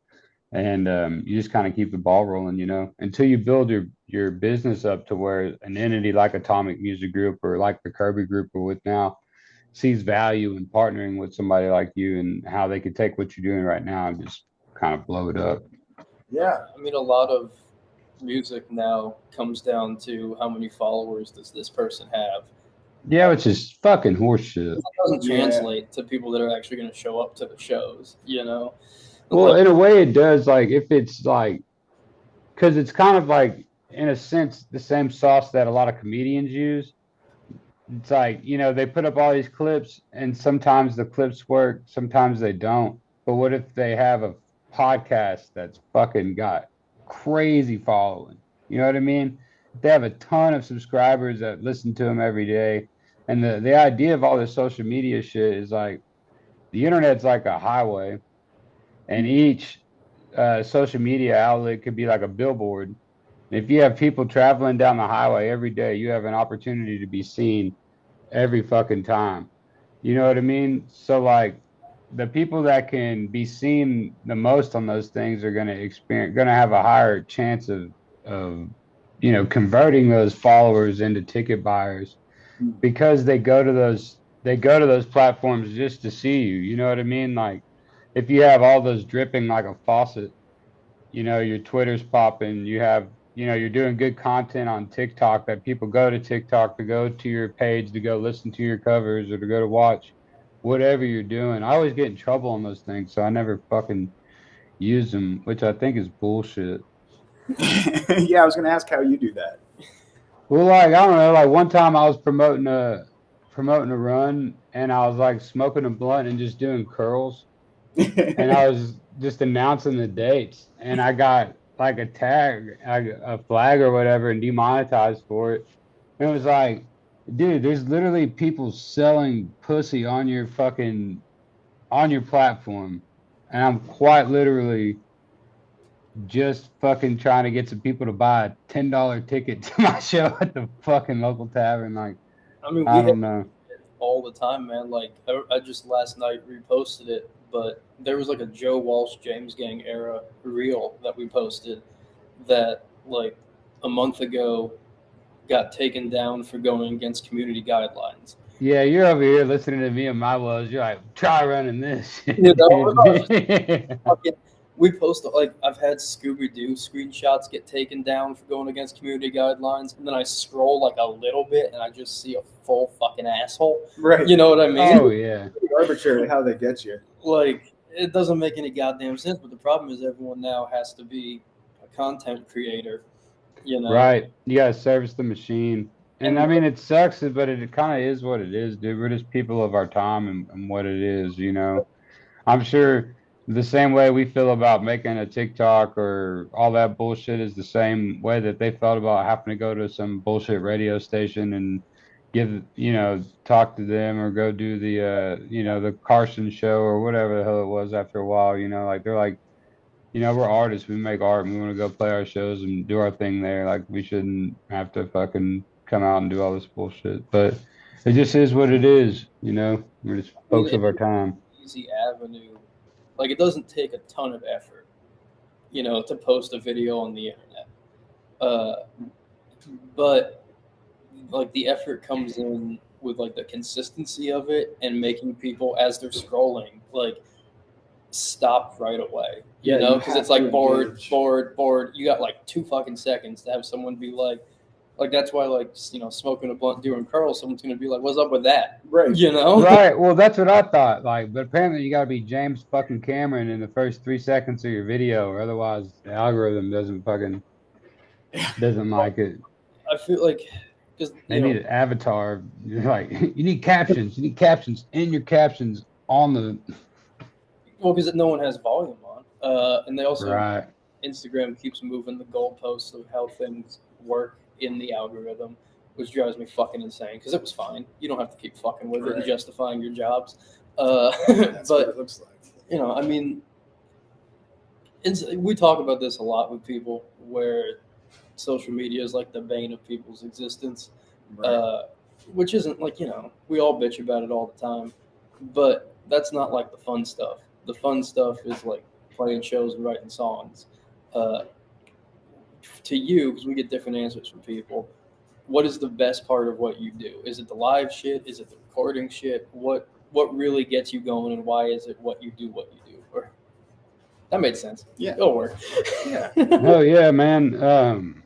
And you just kind of keep the ball rolling, until you build your business up to where an entity like Atomic Music Group or like the Kirby Group we're with now sees value in partnering with somebody like you and how they could take what you're doing right now and just kind of blow it up. Yeah. I mean, a lot of music now comes down to how many followers does this person have. Yeah, which is fucking horseshit. It doesn't Yeah. translate to people that are actually going to show up to the shows, Well, in a way it does, like if it's like, because it's kind of like, in a sense, the same sauce that a lot of comedians use. It's like, they put up all these clips and sometimes the clips work, sometimes they don't. But what if they have a podcast that's fucking got crazy following? You know what I mean? They have a ton of subscribers that listen to them every day. And the idea of all this social media shit is like, the internet's like a highway. And each social media outlet could be like a billboard. If you have people traveling down the highway every day, you have an opportunity to be seen every fucking time. You know what I mean? So like the people that can be seen the most on those things are going to have a higher chance of converting those followers into ticket buyers because they go to those platforms just to see you. You know what I mean? Like if you have all those dripping like a faucet, your Twitter's popping, you're doing good content on TikTok that people go to TikTok to go to your page to go listen to your covers or to go to watch whatever you're doing. I always get in trouble on those things, so I never fucking use them, which I think is bullshit. Yeah, I was going to ask how you do that. Well, like I don't know, like one time I was promoting a run and I was like smoking a blunt and just doing curls. And I was just announcing the dates and I got like a tag, a flag or whatever and demonetized for it. And it was like, dude, there's literally people selling pussy on your platform. And I'm quite literally just fucking trying to get some people to buy a $10 ticket to my show at the fucking local tavern. Like, I mean, I don't know. all the time, man. Like I just last night reposted it, but there was like a Joe Walsh James Gang era reel that we posted that like a month ago got taken down for going against community guidelines. Yeah, you're over here listening to me and my woes. You're like, try running this. Yeah, that was fucking, we post like I've had Scooby-Doo screenshots get taken down for going against community guidelines, and then I scroll like a little bit and I just see a full fucking asshole. Right. You know what I mean? Oh yeah. Arbitrary how they get you. Like it doesn't make any goddamn sense. But the problem is everyone now has to be a content creator. Right. You gotta service the machine. And I mean, it sucks, but it kind of is what it is, dude. We're just people of our time and what it is, I'm sure the same way we feel about making a TikTok or all that bullshit is the same way that they felt about having to go to some bullshit radio station and talk to them or go do the Carson show or whatever the hell it was after a while, like they're like, we're artists, we make art and we want to go play our shows and do our thing there. Like we shouldn't have to fucking come out and do all this bullshit, but it just is what it is. We're just folks of our time. easy avenue. Like, it doesn't take a ton of effort, to post a video on the internet. But like the effort comes in with like the consistency of it and making people as they're scrolling like stop right away. Yeah, you Because it's have to like bored, engage. bored. You got like 2 fucking seconds to have someone be like that's why like smoking a blunt, doing curls. Someone's gonna be like, "What's up with that?" Right. Right. Well, that's what I thought. Like, but apparently you got to be James fucking Cameron in the first 3 seconds of your video, or otherwise the algorithm doesn't like it. I feel like because They need an avatar. Like, you need captions. You need captions in your captions on the. well, because no one has volume on, and they also Right. Instagram keeps moving the goalposts of how things work in the algorithm, which drives me fucking insane. Because it was fine. You don't have to keep fucking with it and Right. justifying your jobs. That's what But it looks like. I mean, we talk about this a lot with people, where social media is like the bane of people's existence. Right. Which isn't like we all bitch about it all the time, but that's not like the fun stuff. The fun stuff is like playing shows and writing songs. To you, because we get different answers from people, what is the best part of what you do? Is it the live shit? Is it the recording shit? What really gets you going, and why is it what you do? Or that made sense. Yeah. It'll work. Yeah. Oh yeah, man.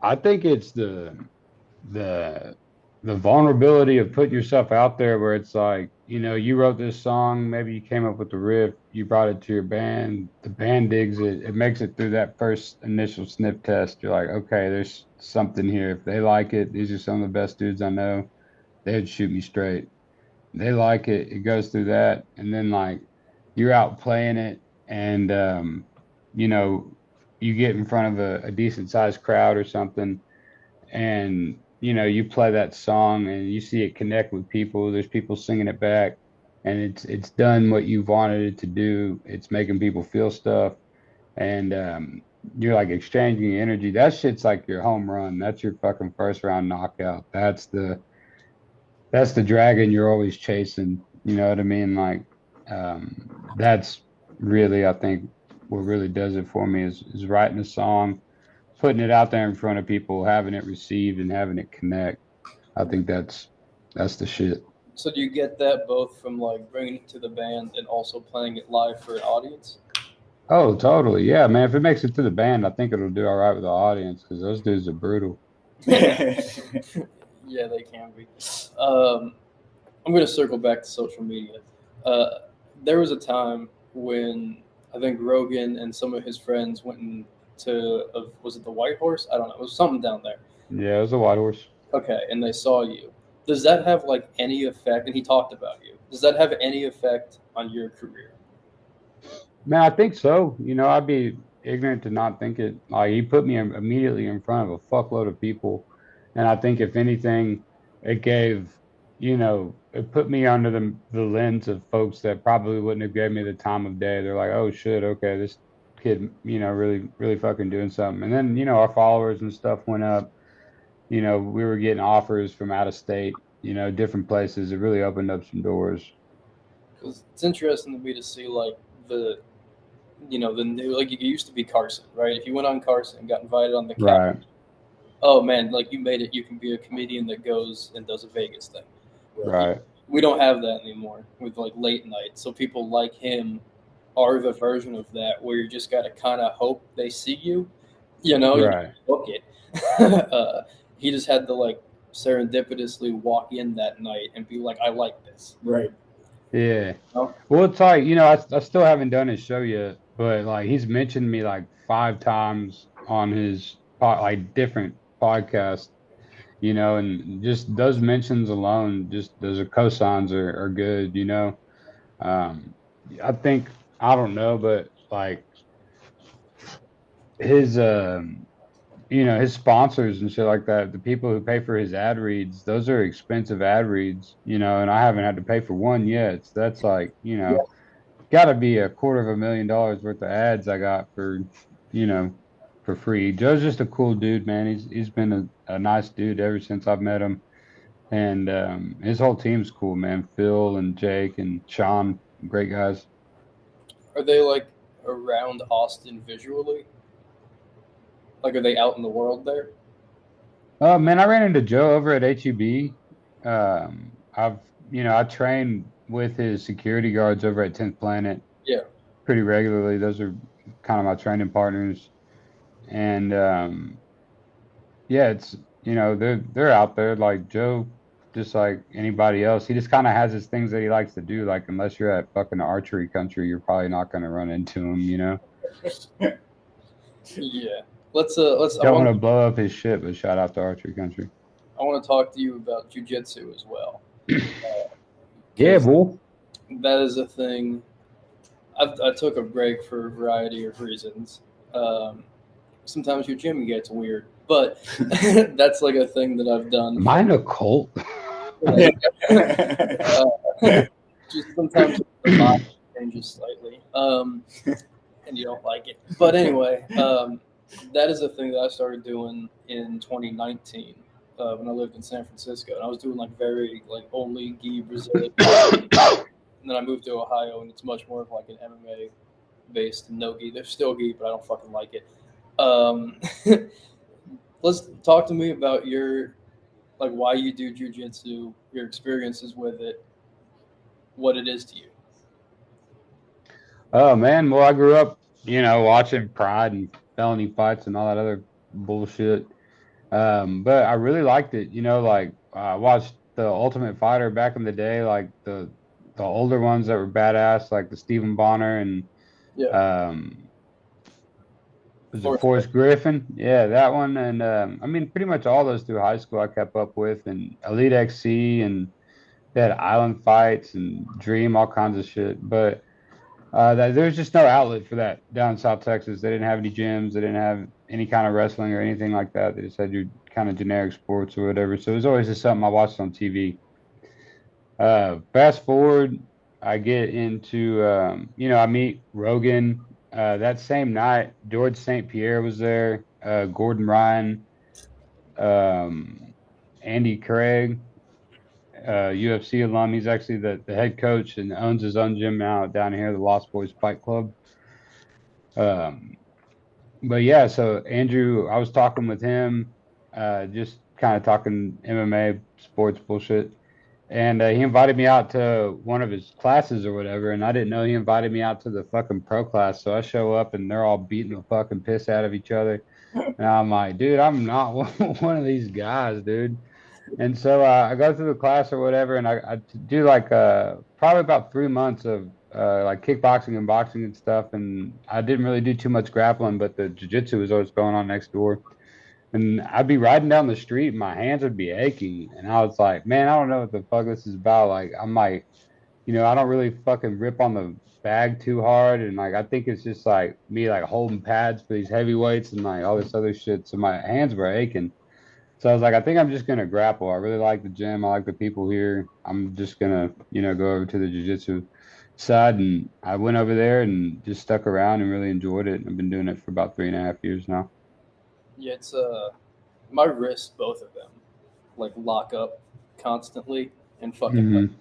I think it's the vulnerability of putting yourself out there, where it's like, you wrote this song, maybe you came up with the riff, you brought it to your band, the band digs it, it makes it through that first initial sniff test. You're like, okay, there's something here. If they like it, these are some of the best dudes I know, they'd shoot me straight. They like it, it goes through that, and then like you're out playing it, and you get in front of a decent sized crowd or something, and you play that song and you see it connect with people. There's people singing it back, and it's done what you wanted it to do. It's making people feel stuff, and you're like exchanging energy. That shit's like your home run. That's your fucking first round knockout. That's the dragon you're always chasing. You know what I mean? Like, that's really, I think, what really does it for me is writing a song, putting it out there in front of people, having it received, and having it connect. I think that's the shit. So do you get that both from like bringing it to the band and also playing it live for an audience? Oh, totally. Yeah, man. If it makes it to the band, I think it'll do all right with the audience, because those dudes are brutal. Yeah, they can be. I'm going to circle back to social media. There was a time when I think Rogan and some of his friends went was it the White Horse? I don't know. It was something down there. Yeah, it was a White Horse. Okay, and they saw you. Does that have like any effect? And he talked about you. Does that have any effect on your career? Man, I think so. I'd be ignorant to not think it. Like, he put me immediately in front of a fuckload of people, and I think if anything, it gave, it put me under the lens of folks that probably wouldn't have gave me the time of day. They're like, oh shit, okay, this kid, really, really fucking doing something. And then, our followers and stuff went up. We were getting offers from out of state, different places. It really opened up some doors. Because it's interesting to me to see like the new, like it used to be Carson, right? If you went on Carson and got invited on the couch, Right. oh man, like you made it. You can be a comedian that goes and does a Vegas thing. Right. We don't have that anymore with like late night. So people like him are the version of that where you just got to kind of hope they see you, Right. you book it. He just had to like serendipitously walk in that night and be like, I like this. Right. Yeah. Oh. Well, it's like, I still haven't done his show yet, but like he's mentioned me like 5 times on his different podcasts, and just those mentions alone, just those cosigns are good, I think, I don't know, but like his his sponsors and shit like that, the people who pay for his ad reads, those are expensive ad reads, and I haven't had to pay for one yet. So that's like, got to be $250,000 worth of ads I got for free. Joe's just a cool dude, man. He's been a nice dude ever since I've met him, and his whole team's cool, man. Phil and Jake and Sean, great guys. Are they like around Austin visually? Like, are they out in the world there? Man, I ran into Joe over at HEB. I've, I train with his security guards over at 10th Planet Yeah. pretty regularly. Those are kind of my training partners. And yeah, it's, they're out there like Joe, just like anybody else. He just kind of has his things that he likes to do. Like, unless you're at fucking archery country, you're probably not going to run into him, Yeah. Let's I Don't want want to blow up his shit, but shout out to archery country. I want to talk to you about jujitsu as well. Yeah, 'Cause bull. that is a thing. I took a break for a variety of reasons. Sometimes your gym gets weird, but that's like a thing that I've done. Mine a cult. Just sometimes the mind changes slightly, and you don't like it. But anyway, that is a thing that I started doing in 2019 when I lived in San Francisco, and I was doing like very like only gi Brazilian. And then I moved to Ohio, and it's much more of like an MMA based no gi. There's still gi, but I don't fucking like it. Let's talk to me about your like why you do jujitsu, your experiences with it, what it is to you. Oh man, well I grew up, watching Pride and felony fights and all that other bullshit. But I really liked it, like I watched the Ultimate Fighter back in the day, like the older ones that were badass, like the Stephen Bonner and Yeah. was it Forrest Griffin? Yeah, that one. And I mean, pretty much all those through high school I kept up with, and Elite XC, and they had Island Fights and Dream, all kinds of shit. But there's just no outlet for that down in South Texas. They didn't have any gyms. They didn't have any kind of wrestling or anything like that. They just had your kind of generic sports or whatever. So it was always just something I watched on TV. Fast forward, I get into, I meet Rogan. That same night, George St. Pierre was there, Gordon Ryan, Andy Craig, UFC alum. He's actually the head coach and owns his own gym now down here, the Lost Boys Fight Club. But yeah, so Andrew, I was talking with him, just kind of talking MMA, sports bullshit. And he invited me out to one of his classes or whatever, and I didn't know he invited me out to the fucking pro class. So I show up, and they're all beating the fucking piss out of each other. And I'm like, dude, I'm not one of these guys, dude. And so I go through the class or whatever, and I do like probably about 3 months of like kickboxing and boxing and stuff. And I didn't really do too much grappling, but the jiu-jitsu was always going on next door. And I'd be riding down the street and my hands would be aching. And I was like, man, I don't know what the fuck this is about. Like, I'm like, I don't really fucking rip on the bag too hard. And like, I think it's just like me like holding pads for these heavyweights and like all this other shit. So my hands were aching. So I was like, I think I'm just going to grapple. I really like the gym. I like the people here. I'm just going to, go over to the jiu-jitsu side. And I went over there and just stuck around and really enjoyed it. I've been doing it for about 3.5 years now. Yeah, it's my wrists, both of them, like lock up constantly and fucking.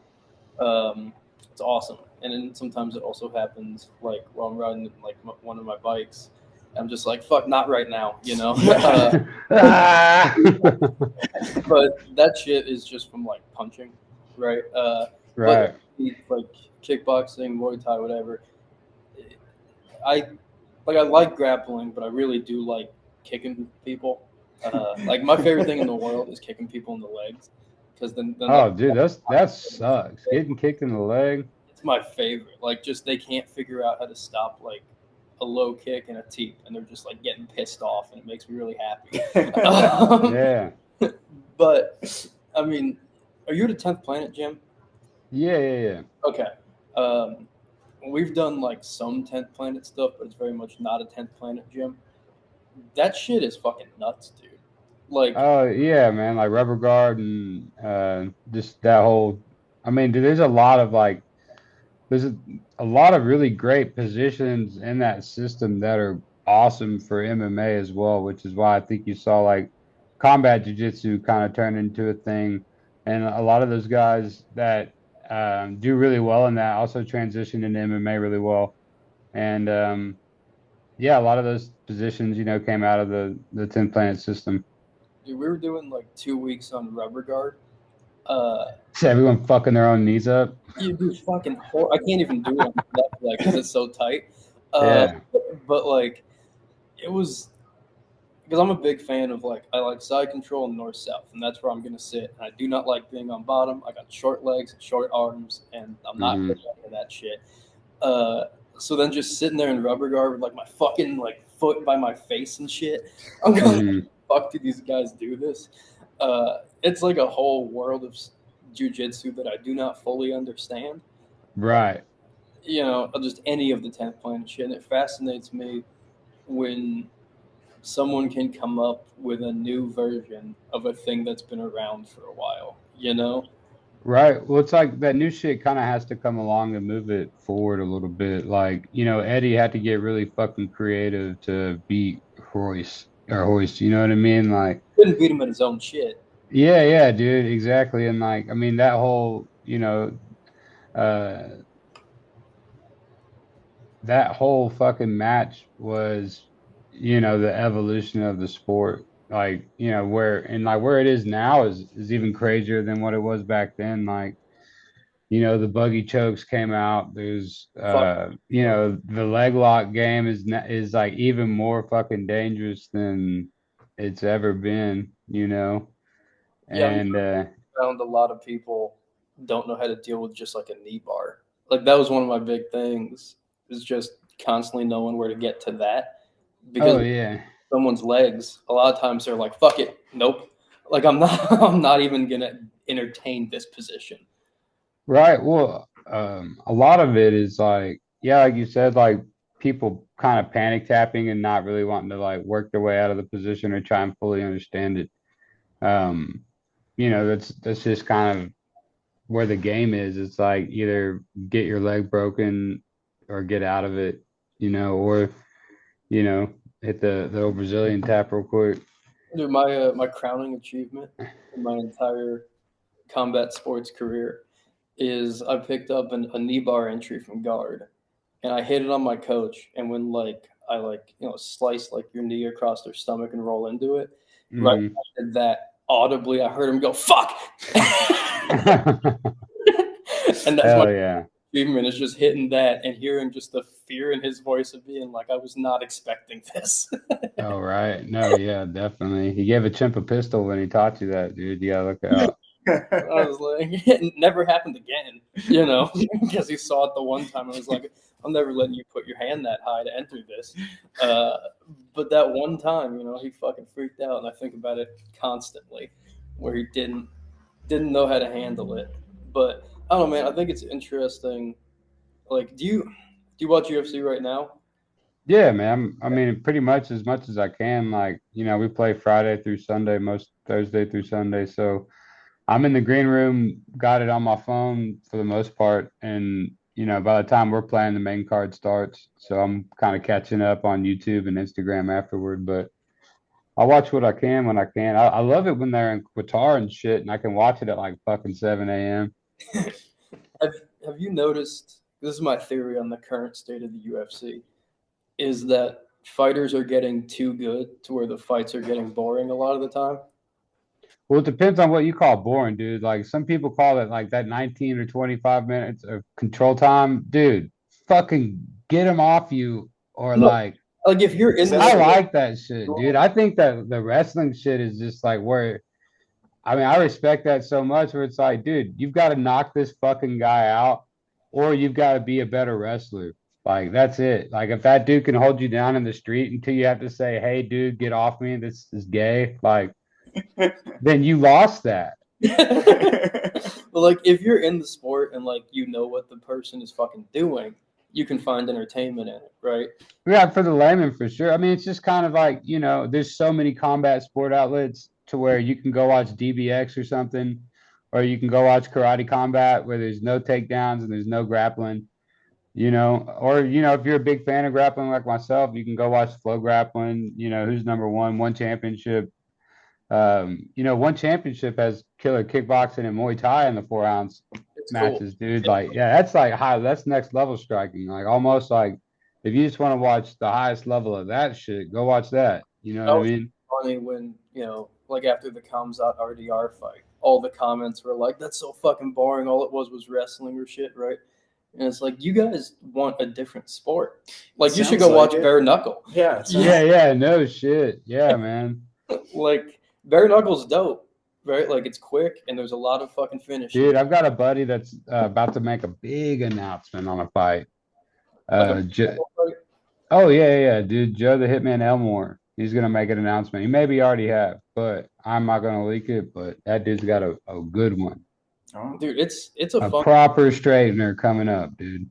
It's awesome, and then sometimes it also happens like while I'm riding like one of my bikes. I'm just like, fuck, not right now, But that shit is just from like punching, right? Right. But, like kickboxing, Muay Thai, whatever. I like grappling, but I really do like kicking people. Like my favorite thing in the world is kicking people in the legs, because then oh, dude, that sucks. Getting kicked in the leg. It's my favorite. Like, just they can't figure out how to stop like a low kick and a teep, and they're just like getting pissed off, and it makes me really happy. Yeah. But I mean, are you at a 10th Planet gym? Yeah. Okay. We've done like some 10th Planet stuff, but it's very much not a 10th Planet gym. That shit is fucking nuts, dude. Like, oh yeah, man, like Rubber Guard and just that whole. I mean, dude, there's a lot of really great positions in that system that are awesome for MMA as well, which is why I think you saw like combat jiu-jitsu kind of turn into a thing, and a lot of those guys that do really well in that. Also transitioned into MMA really well. And yeah, a lot of those positions, came out of the 10 planet system. Dude, we were doing like 2 weeks on rubber guard. So everyone fucking their own knees up. You do fucking I can't even do it on the left leg because it's so tight. Yeah. But like, it was because I'm a big fan of I like side control and north south, and that's where I'm gonna sit. And I do not like being on bottom. I got short legs, short arms, and I'm not Mhm. good at that shit. So then just sitting there in rubber guard with my fucking foot by my face and shit. I'm going, Mhm. fuck, do these guys do this? It's like a whole world of jujitsu that I do not fully understand. Right. Just any of the 10th planet shit. And it fascinates me when someone can come up with a new version of a thing that's been around for a while, Right. Well, it's like that new shit kind of has to come along and move it forward a little bit. Like, Eddie had to get really fucking creative to beat Hoist, you know what I mean? Like, Couldn't beat him at his own shit. yeah, dude, exactly. And like, I mean, that whole, uh, that whole fucking match was, the evolution of the sport. Like, where it is now is even crazier than what it was back then. Like, the buggy chokes came out. There's, Fuck. the leg lock game is like even more fucking dangerous than it's ever been, Yeah, and found a lot of people don't know how to deal with just like a knee bar. Like that was one of my big things, is just constantly knowing where to get to that. Because oh yeah, someone's legs, a lot of times they're like, fuck it, nope. Like I'm not I'm not even gonna entertain this position. right. Well, a lot of it is like, yeah, like you said, like people kind of panic tapping and not really wanting to like work their way out of the position or try and fully understand it. Um, that's just kind of where the game is. It's like either get your leg broken or get out of it, or you know, hit the old Brazilian tap real quick. Dude, my crowning achievement in my entire combat sports career is I picked up a knee bar entry from guard, and I hit it on my coach. And when I slice your knee across their stomach and roll into it, right? Mhm. I did that audibly. I heard him go fuck, and that's my Hell yeah. achievement, is just hitting that and hearing just the fear in his voice of being like, I was not expecting this. Oh, right. No, yeah, definitely. He gave a chimp a pistol when he taught you that, dude. You gotta look out. I was like, it never happened again, because he saw it the one time. I was like, I'm never letting you put your hand that high to enter this. But that one time, he fucking freaked out, and I think about it constantly, where he didn't know how to handle it. But I don't know, man. I think it's interesting. Like, do you watch UFC right now? Yeah, man. I mean, pretty much as I can. Like, we play Friday through Sunday, most Thursday through Sunday. So I'm in the green room, got it on my phone for the most part. And, by the time we're playing, the main card starts. So I'm kind of catching up on YouTube and Instagram afterward. But I watch what I can when I can. I love it when they're in Qatar and shit, and I can watch it at like fucking 7 a.m. Have you noticed? This is my theory on the current state of the UFC. Is that fighters are getting too good to where the fights are getting boring a lot of the time. Well, it depends on what you call boring, dude. Like some people call it like that 19 or 25 minutes of control time. Dude, fucking get them off you or No, like if you're in I the like that shit, dude. I think that the wrestling shit is just like where I mean, I respect that so much where it's like, dude, you've got to knock this fucking guy out or you've got to be a better wrestler. Like, that's it. Like, if that dude can hold you down in the street until you have to say, hey, dude, get off me, this is gay, like, then you lost that. Well, if you're in the sport and you know what the person is fucking doing, you can find entertainment in it, right? Yeah, for the layman, for sure. I mean, it's just kind of like, there's so many combat sport outlets to where you can go watch DBX or something, or you can go watch Karate Combat where there's no takedowns and there's no grappling, or, if you're a big fan of grappling like myself, you can go watch Flow Grappling, who's number one championship. One championship has killer kickboxing and Muay Thai in the 4 ounce. It's cool. matches, dude. Like, yeah, that's like high. That's next level striking. Like, almost like if you just want to watch the highest level of that shit, go watch that. You know That what I was mean? funny when, like after the Kamzat RDR fight, all the comments were like, "That's so fucking boring. All it was wrestling or shit, right?" And it's like, you guys want a different sport. Like, you should Sounds go watch like it. Bare Knuckle. Yeah, it sounds- Yeah, no shit. Yeah, man. Like, Bare Knuckle's dope, right? Like, it's quick and there's a lot of fucking finishing. Dude, I've got a buddy that's about to make a big announcement on a fight. Oh yeah, dude. Joe the Hitman Elmore. He's gonna make an announcement. He maybe already have, but I'm not gonna leak it. But that dude's got a good one. Oh. Dude, it's a A fun. proper straightener coming up, dude.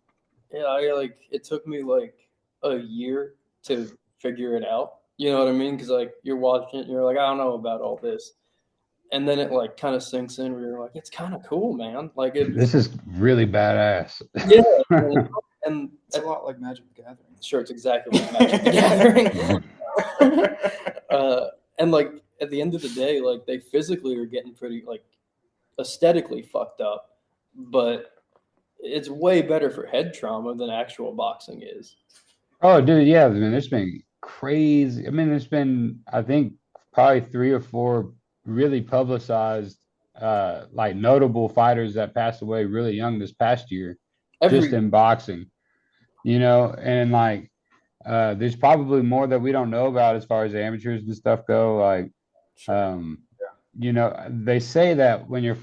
Yeah, it took me like a year to figure it out. You know what I mean? Because like you're watching it, and you're like, I don't know about all this, and then it like kind of sinks in. Where you're like, it's kind of cool, man. Like it. This is really badass. Yeah, and It's a lot like Magic the Gathering. sure, it's exactly like Magic the Gathering. And like at the end of the day, like they physically are getting pretty like aesthetically fucked up, but it's way better for head trauma than actual boxing is. Oh, dude, yeah, man. There's been crazy. I mean, there's been, I think, probably 3 or 4 really publicized, like notable fighters that passed away really young this past year, just in boxing. You know, and like, there's probably more that we don't know about as far as amateurs and stuff go. Like, you know, they say that when you're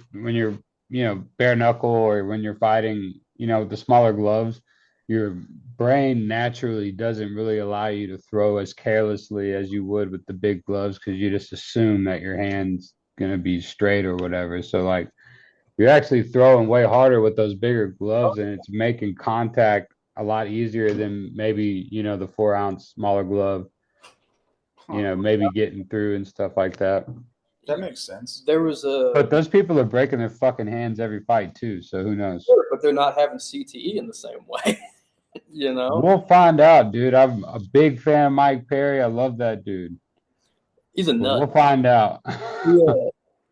bare knuckle or when you're fighting, with the smaller gloves, your brain naturally doesn't really allow you to throw as carelessly as you would with the big gloves because you just assume that your hand's gonna be straight or whatever. So like you're actually throwing way harder with those bigger gloves and it's making contact a lot easier than maybe, the 4-ounce smaller glove, maybe getting through and stuff like that. That makes sense. There was But those people are breaking their fucking hands every fight too, so who knows? But they're not having CTE in the same way. We'll find out, dude. I'm a big fan of Mike Perry. I love that dude. He's a nut. We'll find out.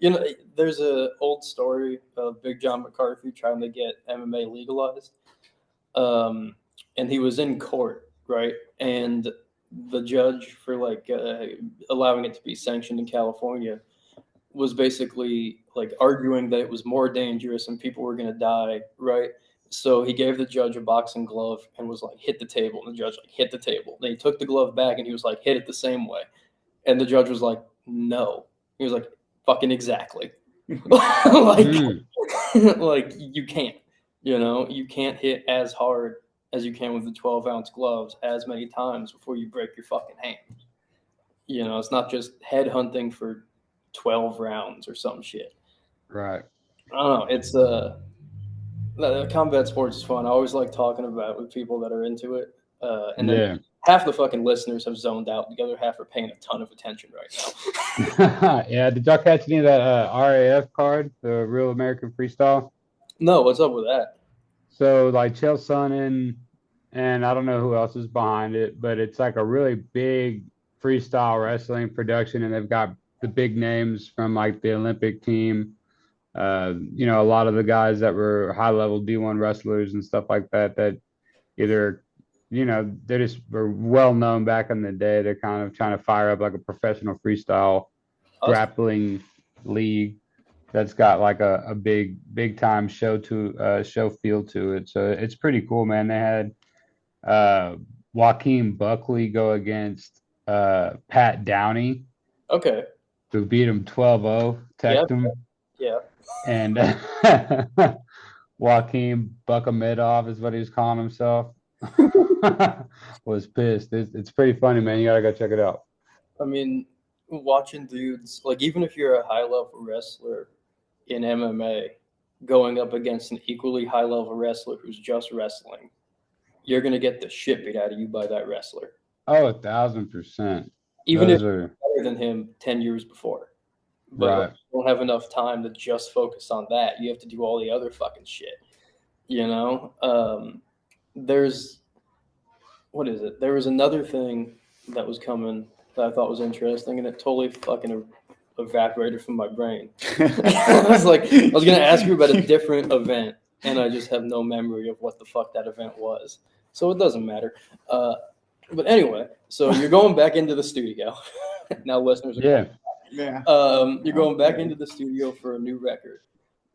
Yeah. There's a old story of Big John McCarthy trying to get MMA legalized. And he was in court, right? And the judge for allowing it to be sanctioned in California was basically like arguing that it was more dangerous and people were going to die, right? So he gave the judge a boxing glove and was like, hit the table. And the judge like, hit the table. Then he took the glove back and he was like, hit it the same way. And the judge was like, no. He was like, fucking exactly. Like you can't, you can't hit as hard as you can with the 12-ounce gloves as many times before you break your fucking hand. It's not just head hunting for 12 rounds or some shit. Right. I don't know. It's the combat sports is fun. I always like talking about it with people that are into it. And then half the fucking listeners have zoned out. The other half are paying a ton of attention right now. Yeah. Did y'all catch any of that RAF card, the Real American Freestyle? No, what's up with that? So like Chael Sonnen and I don't know who else is behind it, but it's like a really big freestyle wrestling production, and they've got the big names from like the Olympic team. A lot of the guys that were high level D1 wrestlers and stuff like that, that either, they just were well known back in the day. They're kind of trying to fire up like a professional freestyle grappling league that's got like a big time show feel to it. So it's pretty cool, man. They had Joaquin Buckley go against Pat Downey. Okay. Who beat him 12-0, teched him. Yeah. And Joaquin Buckamidov is what he was calling himself. Was pissed. It's pretty funny, man. You gotta go check it out. I mean, watching dudes, like even if you're a high level wrestler in MMA going up against an equally high level wrestler who's just wrestling, you're gonna get the shit beat out of you by that wrestler. Oh, 1,000%. Even if you're better than him 10 years before. But right. You don't have enough time to just focus on that. You have to do all the other fucking shit. There's there was another thing that was coming that I thought was interesting, and it totally fucking evaporated from my brain. I was gonna ask you about a different event and I just have no memory of what the fuck that event was. So it doesn't matter. But anyway, so you're going back into the studio. Now listeners are Yeah. Yeah. you're going back into the studio for a new record.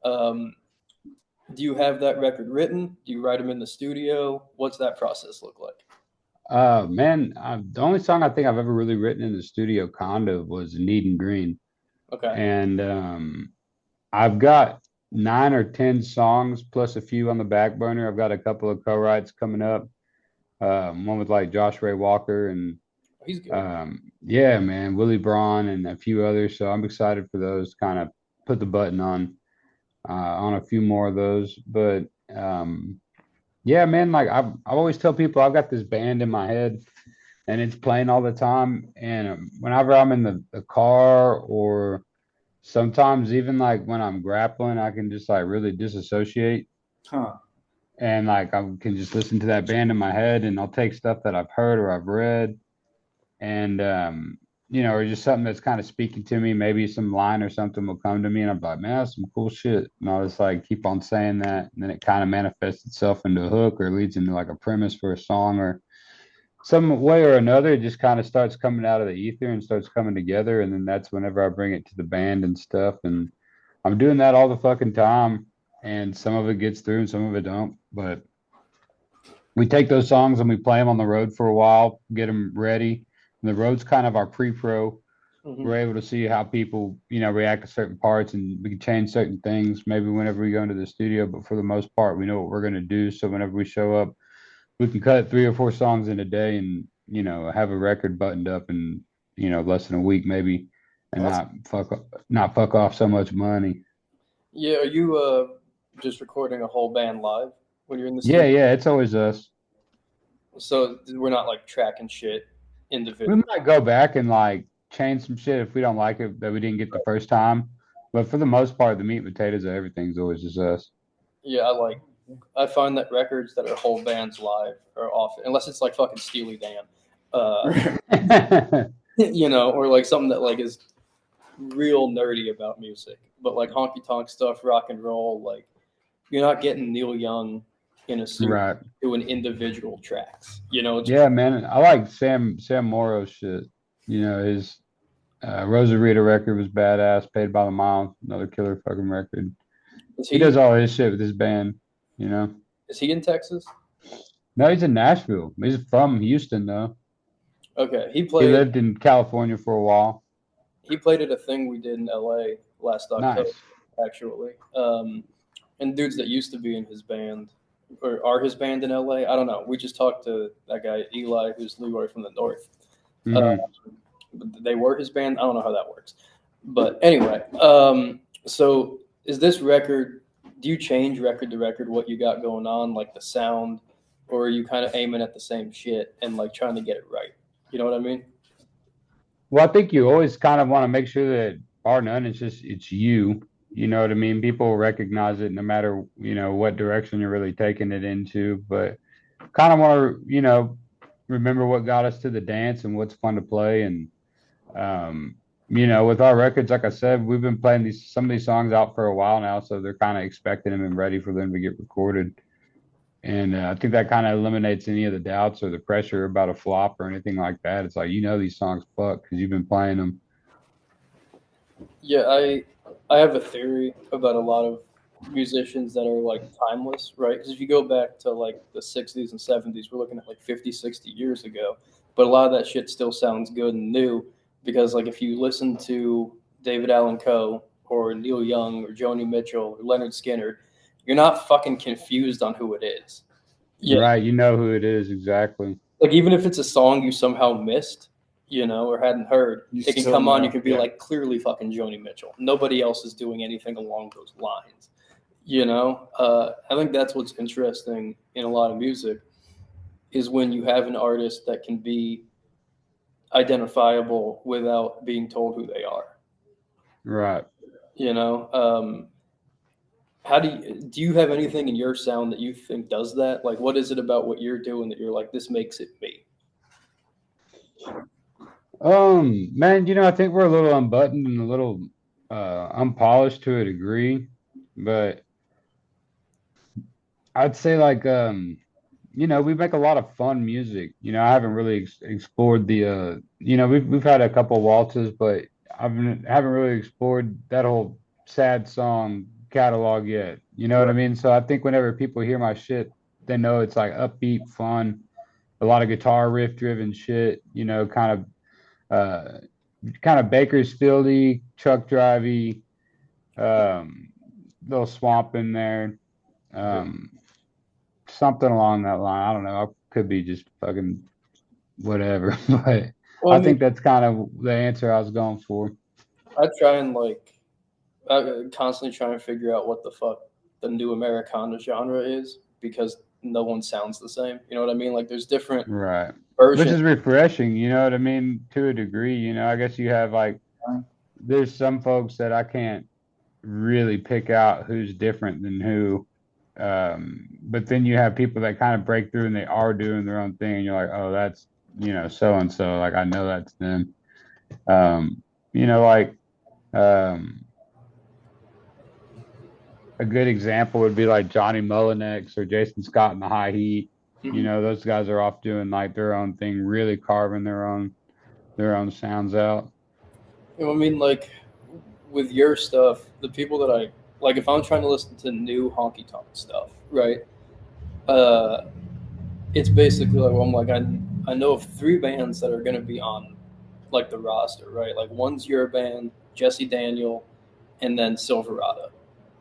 Do you have that record written? Do you write them in the studio? What's that process look like? Man, the only song I think I've ever really written in the studio kind of was Need and Green. Okay. And I've got 9 or 10 songs plus a few on the back burner. I've got a couple of co-writes coming up. One with like Josh Ray Walker and He's good. yeah, man, Willie Braun and a few others. So I'm excited for those. Kind of put the button on a few more of those. But yeah, man, like I always tell people I've got this band in my head and it's playing all the time. And whenever I'm in the car or sometimes even like when I'm grappling, I can just like really disassociate. Huh. And like I can just listen to that band in my head and I'll take stuff that I've heard or I've read and or just something that's kind of speaking to me. Maybe some line or something will come to me and I'm like, man, that's some cool shit. And I'll just like keep on saying that. And then it kind of manifests itself into a hook or leads into like a premise for a song or some way or another. It just kind of starts coming out of the ether and starts coming together. And then that's whenever I bring it to the band and stuff. And I'm doing that all the fucking time. And some of it gets through and some of it don't. But we take those songs and we play them on the road for a while, get them ready. And the road's kind of our pre-pro. Mhm. We're able to see how people, react to certain parts and we can change certain things maybe whenever we go into the studio. But for the most part, we know what we're going to do. So whenever we show up, we can cut 3 or 4 songs in a day and, have a record buttoned up in, less than a week maybe and not fuck off so much money. Yeah, are you just recording a whole band live when you're in the Yeah, studio? yeah, it's always us. So we're not like tracking shit We individually. might go back and like change some shit if we don't like it that we didn't get the first time. But for the most part, the meat and potatoes of everything's always just us. Yeah, I find that records that are whole bands live are often, unless it's like fucking Steely Dan, or like something that like is real nerdy about music. But like honky tonk stuff, rock and roll, like you're not getting Neil Young in a suit Right. doing individual tracks. It's Yeah, man. I like Sam Morrow's shit. His Rosarita record was badass. Paid by the Mile, another killer fucking record. He does all his shit with his band. Is he in Texas? No, he's in Nashville. He's from Houston though. Okay, He lived in California for a while. He played at a thing we did in LA last October, Nice. actually. And dudes that used to be in his band or are his band in LA, I don't know. We just talked to that guy Eli, who's Leroy from the North. Mhm. They were his band. I don't know how that works, but anyway. So is this record? Do you change record to record what you got going on, like the sound, or are you kind of aiming at the same shit and like trying to get it right? You know what I mean? Well, I think you always kind of want to make sure that bar none, it's you. You know what I mean? People will recognize it no matter, what direction you're really taking it into. But kind of want to, remember what got us to the dance and what's fun to play. And, with our records, like I said, we've been playing some of these songs out for a while now. So they're kind of expecting them and ready for them to get recorded. And I think that kind of eliminates any of the doubts or the pressure about a flop or anything like that. It's like, these songs fuck because you've been playing them. Yeah, I have a theory about a lot of musicians that are like timeless, right? Because if you go back to like the 60s and 70s, we're looking at like 50, 60 years ago. But a lot of that shit still sounds good and new because like if you listen to David Allan Coe or Neil Young or Joni Mitchell or Leonard Skinner, you're not fucking confused on who it is. Yeah. Right. You know who it is. Exactly. Like even if it's a song you somehow missed, or hadn't heard, You it can still come on. know, You can be yeah. like, clearly fucking Joni Mitchell. Nobody else is doing anything along those lines. I think that's what's interesting in a lot of music is when you have an artist that can be identifiable without being told who they are. Right. How do you have anything in your sound that you think does that? Like, what is it about what you're doing that you're like, this makes it me? Man, I think we're a little unbuttoned and a little unpolished to a degree, but I'd say like we make a lot of fun music. I haven't really explored the we've had a couple waltzes, but haven't really explored that whole sad song catalog yet. You know what I Right. mean? So I think whenever people hear my shit, they know it's like upbeat, fun, a lot of guitar riff driven shit, uh kind of Bakersfieldy, truck drivey, um little swamp in there. Um Something along that line. I don't know. I could be just fucking whatever, but Well, I I mean, think that's kind of the answer I was going for. I try and like I constantly try and figure out what the fuck the new Americana genre is because no one sounds the same. You know what I mean? Like there's different Right. Which versions. is refreshing, you know what I mean? To a degree, I guess you have like, there's some folks that I can't really pick out who's different than who. But then you have people that kind of break through and they are doing their own thing, and you're like, oh, that's, so and so. Like, I know that's them. Um, like, um, a good example would be like Johnny Mullinex or Jason Scott in the High Heat. Mhm. Those guys are off doing like their own thing, really carving their own sounds out. You know what I mean? Like with your stuff, the people that I like, if I'm trying to listen to new honky tonk stuff, right? Uh, it's basically like, well, I'm like, I know of three bands that are going to be on like the roster, right? Like one's your band, Jesse Daniel, and then Silverado,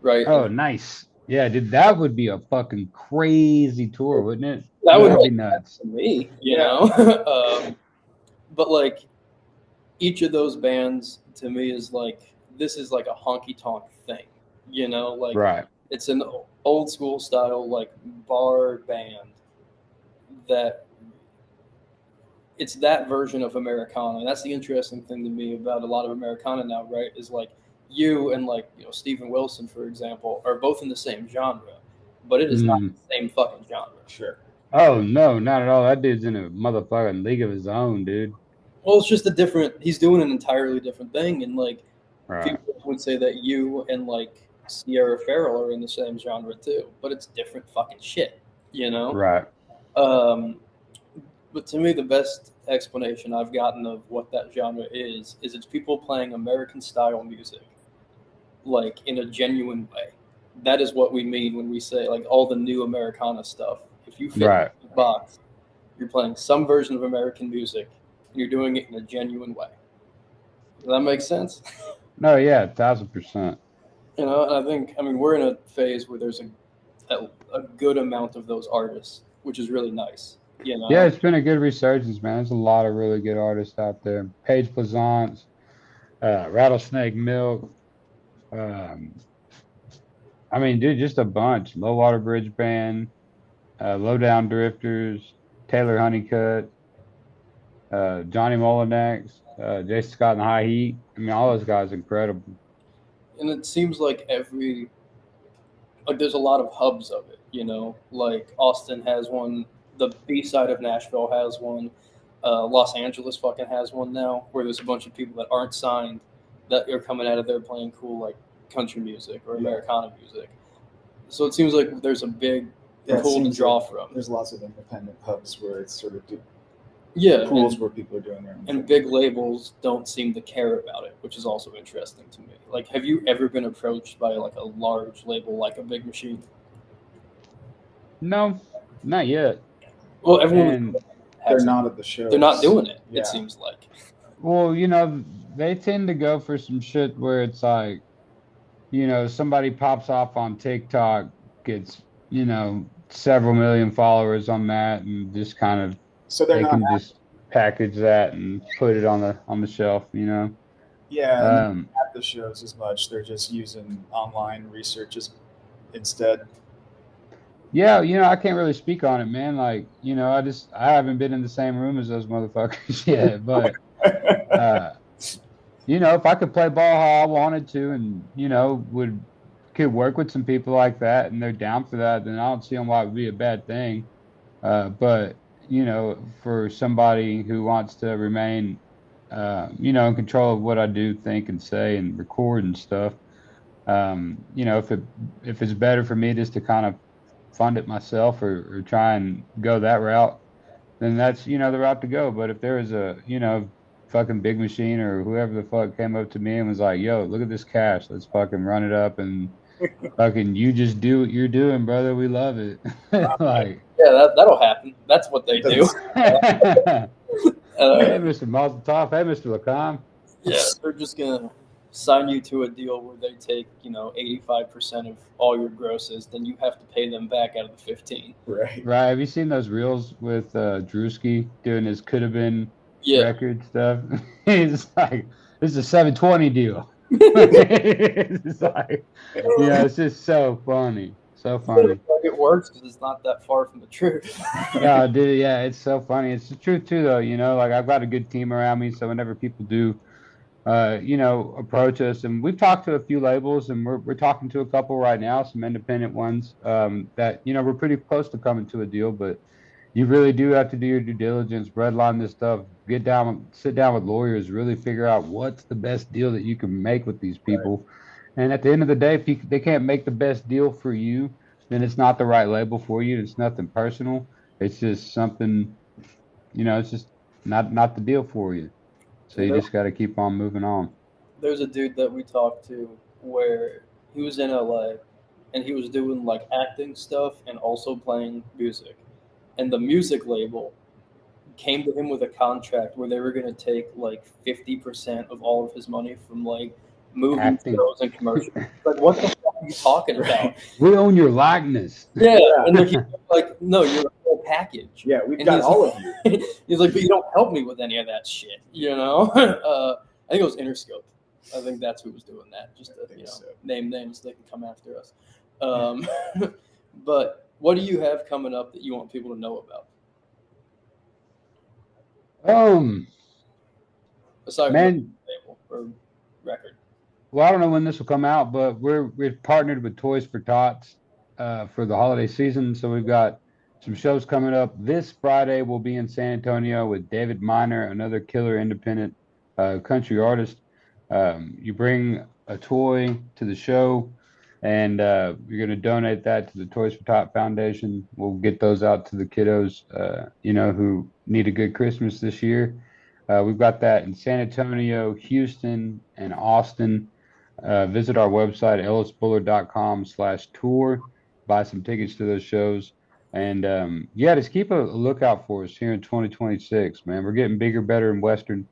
right? Oh, And nice. Yeah, dude, that would be a fucking crazy tour, wouldn't it? that would That'd be make sense nuts. to me, you Yeah. know. But like each of those bands to me is like this is like a honky tonk thing, you know. Like Right. it's an old school style like bar band that it's that version of Americana. That's the interesting thing to me about a lot of Americana now, right? Is like you and like Stephen Wilson, for example, are both in the same genre, but it is not Mm. the same fucking genre. Sure. Oh no, not at all. That dude's in a motherfucking league of his own, dude. Well, it's just a different. He's doing an entirely different thing, and like Right. people would say that you and like Sierra Farrell are in the same genre too, but it's different fucking shit, you know. Right. Um, but to me, the best explanation I've gotten of what that genre is it's people playing American style music, like in a genuine way. That is what we mean when we say like all the new Americana stuff. If you fit Right. the box, you're playing some version of American music, and you're doing it in a genuine way. Does that make sense? No, yeah, 1,000%. And I think I mean we're in a phase where there's a good amount of those artists, which is really nice. You Yeah, know, it's been a good resurgence, man. There's a lot of really good artists out there. Paige Plaisance, Rattlesnake Milk. Um, I mean, dude, just a bunch. Low Water Bridge Band, Low Down Drifters, Taylor Honeycutt, Johnny Molinex, Jason Scott and the High Heat. I mean, all those guys incredible. and it seems like there's a lot of hubs of it. Like Austin has one, the B side of Nashville has one, Los Angeles fucking has one now, where there's a bunch of people that aren't signed that are coming out of there playing cool like country music or Americana music. So it seems like there's a big It pool to seems draw like from. There's lots of independent hubs where it's sort of Yeah, pools where people are doing their own and thing. big labels don't seem to care about it, which is also interesting to me. Like, have you ever been approached by like a large label like a Big Machine? No, not yet. Well, everyone And They're has it. not at the shows. They're not doing it. Yeah. It seems like. well, they tend to go for some shit where it's like, somebody pops off on TikTok, gets, several million followers on that, and just kind of So they're they not. can just package that and put it on the shelf, Yeah, and they're Um, not at the shows as much. They're just using online researches instead. yeah, I can't really speak on it, man. Like, I haven't been in the same room as those motherfuckers yet, but if I could play ball how I wanted to, and could work with some people like that, and they're down for that, then I don't see why it would be a bad thing. But for somebody who wants to remain, in control of what I do, think, and say, and record and stuff, if it's better for me just to kind of fund it myself or try and go that route, then that's, the route to go. But if there was a, fucking Big Machine or whoever the fuck came up to me and was like, yo, look at this cash, let's fucking run it up and fucking you just do what you're doing, brother. We love it. Like, Yeah, that'll happen. That's what they do. hey, Uh, Mr. Mazel Tov. Hey, Mr. Lacombe. yeah, they're just gonna sign you to a deal where they take 85% of all your grosses, then you have to pay them back out of the 15. Right. Right. Have you seen those reels with Drewski doing his could have been Yeah, record stuff? He's like, this is a 720 deal. It's like, it's just so funny. So funny. it works because it's not that far from the truth. Yeah, dude, yeah, it's so funny. It's the truth too, though. Like I've got a good team around me, so whenever people do, approach us, and we've talked to a few labels, and we're talking to a couple right now, some independent ones, that we're pretty close to coming to a deal, but you really do have to do your due diligence, redline this stuff, sit down with lawyers, really figure out what's the best deal that you can make with these people. And at the end of the day, if they can't make the best deal for you, then it's not the right label for you. It's nothing personal. It's just something, it's just not the deal for you. So you just got to keep on moving on. There's a dude that we talked to where he was in LA and he was doing like acting stuff and also playing music. And the music label came to him with a contract where they were going to take like 50% of all of his money from like movie Acting. shows and commercials. Like, what the fuck are you talking about? We own your likeness. Yeah. And then he's like, no, you're a whole package. Yeah, we've And got he's all like- of you. He's like, but you don't help me with any of that shit, I think it was Interscope. I think that's who was doing that, just I to think so. name names so they can come after us. But what do you have coming up that you want people to know about? Aside from Man, the label or record. well, I don't know when this will come out, but we're partnered with Toys for Tots for the holiday season. So we've got some shows coming up. This Friday we'll be in San Antonio with David Miner, another killer independent country artist. You bring a toy to the show, and you're going to donate that to the Toys for Tot Foundation. We'll get those out to the kiddos, who need a good Christmas this year. We've got that in San Antonio, Houston, and Austin. Visit our website, ellisbullard.com/tour. Buy some tickets to those shows. And just keep a lookout for us here in 2026, man. We're getting bigger, better, and Western.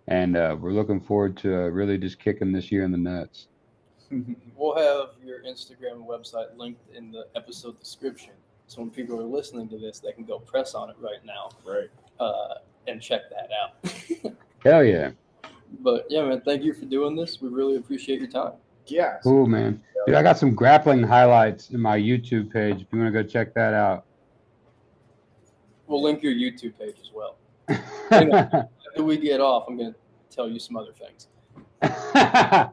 And we're looking forward to really just kicking this year in the nuts. We'll have your Instagram and website linked in the episode description. So when people are listening to this, they can go press on it right now. Right. And check that out. Hell yeah. But yeah, man, thank you for doing this. We really appreciate your time. Yeah. Cool, man. Dude, I got some grappling highlights in my YouTube page if you want to go check that out. We'll link your YouTube page as well. After we get off, I'm going to tell you some other things.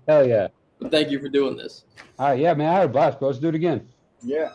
Hell yeah. But thank you for doing this. All right, yeah, man. I had a blast, bro. Let's do it again. Yeah.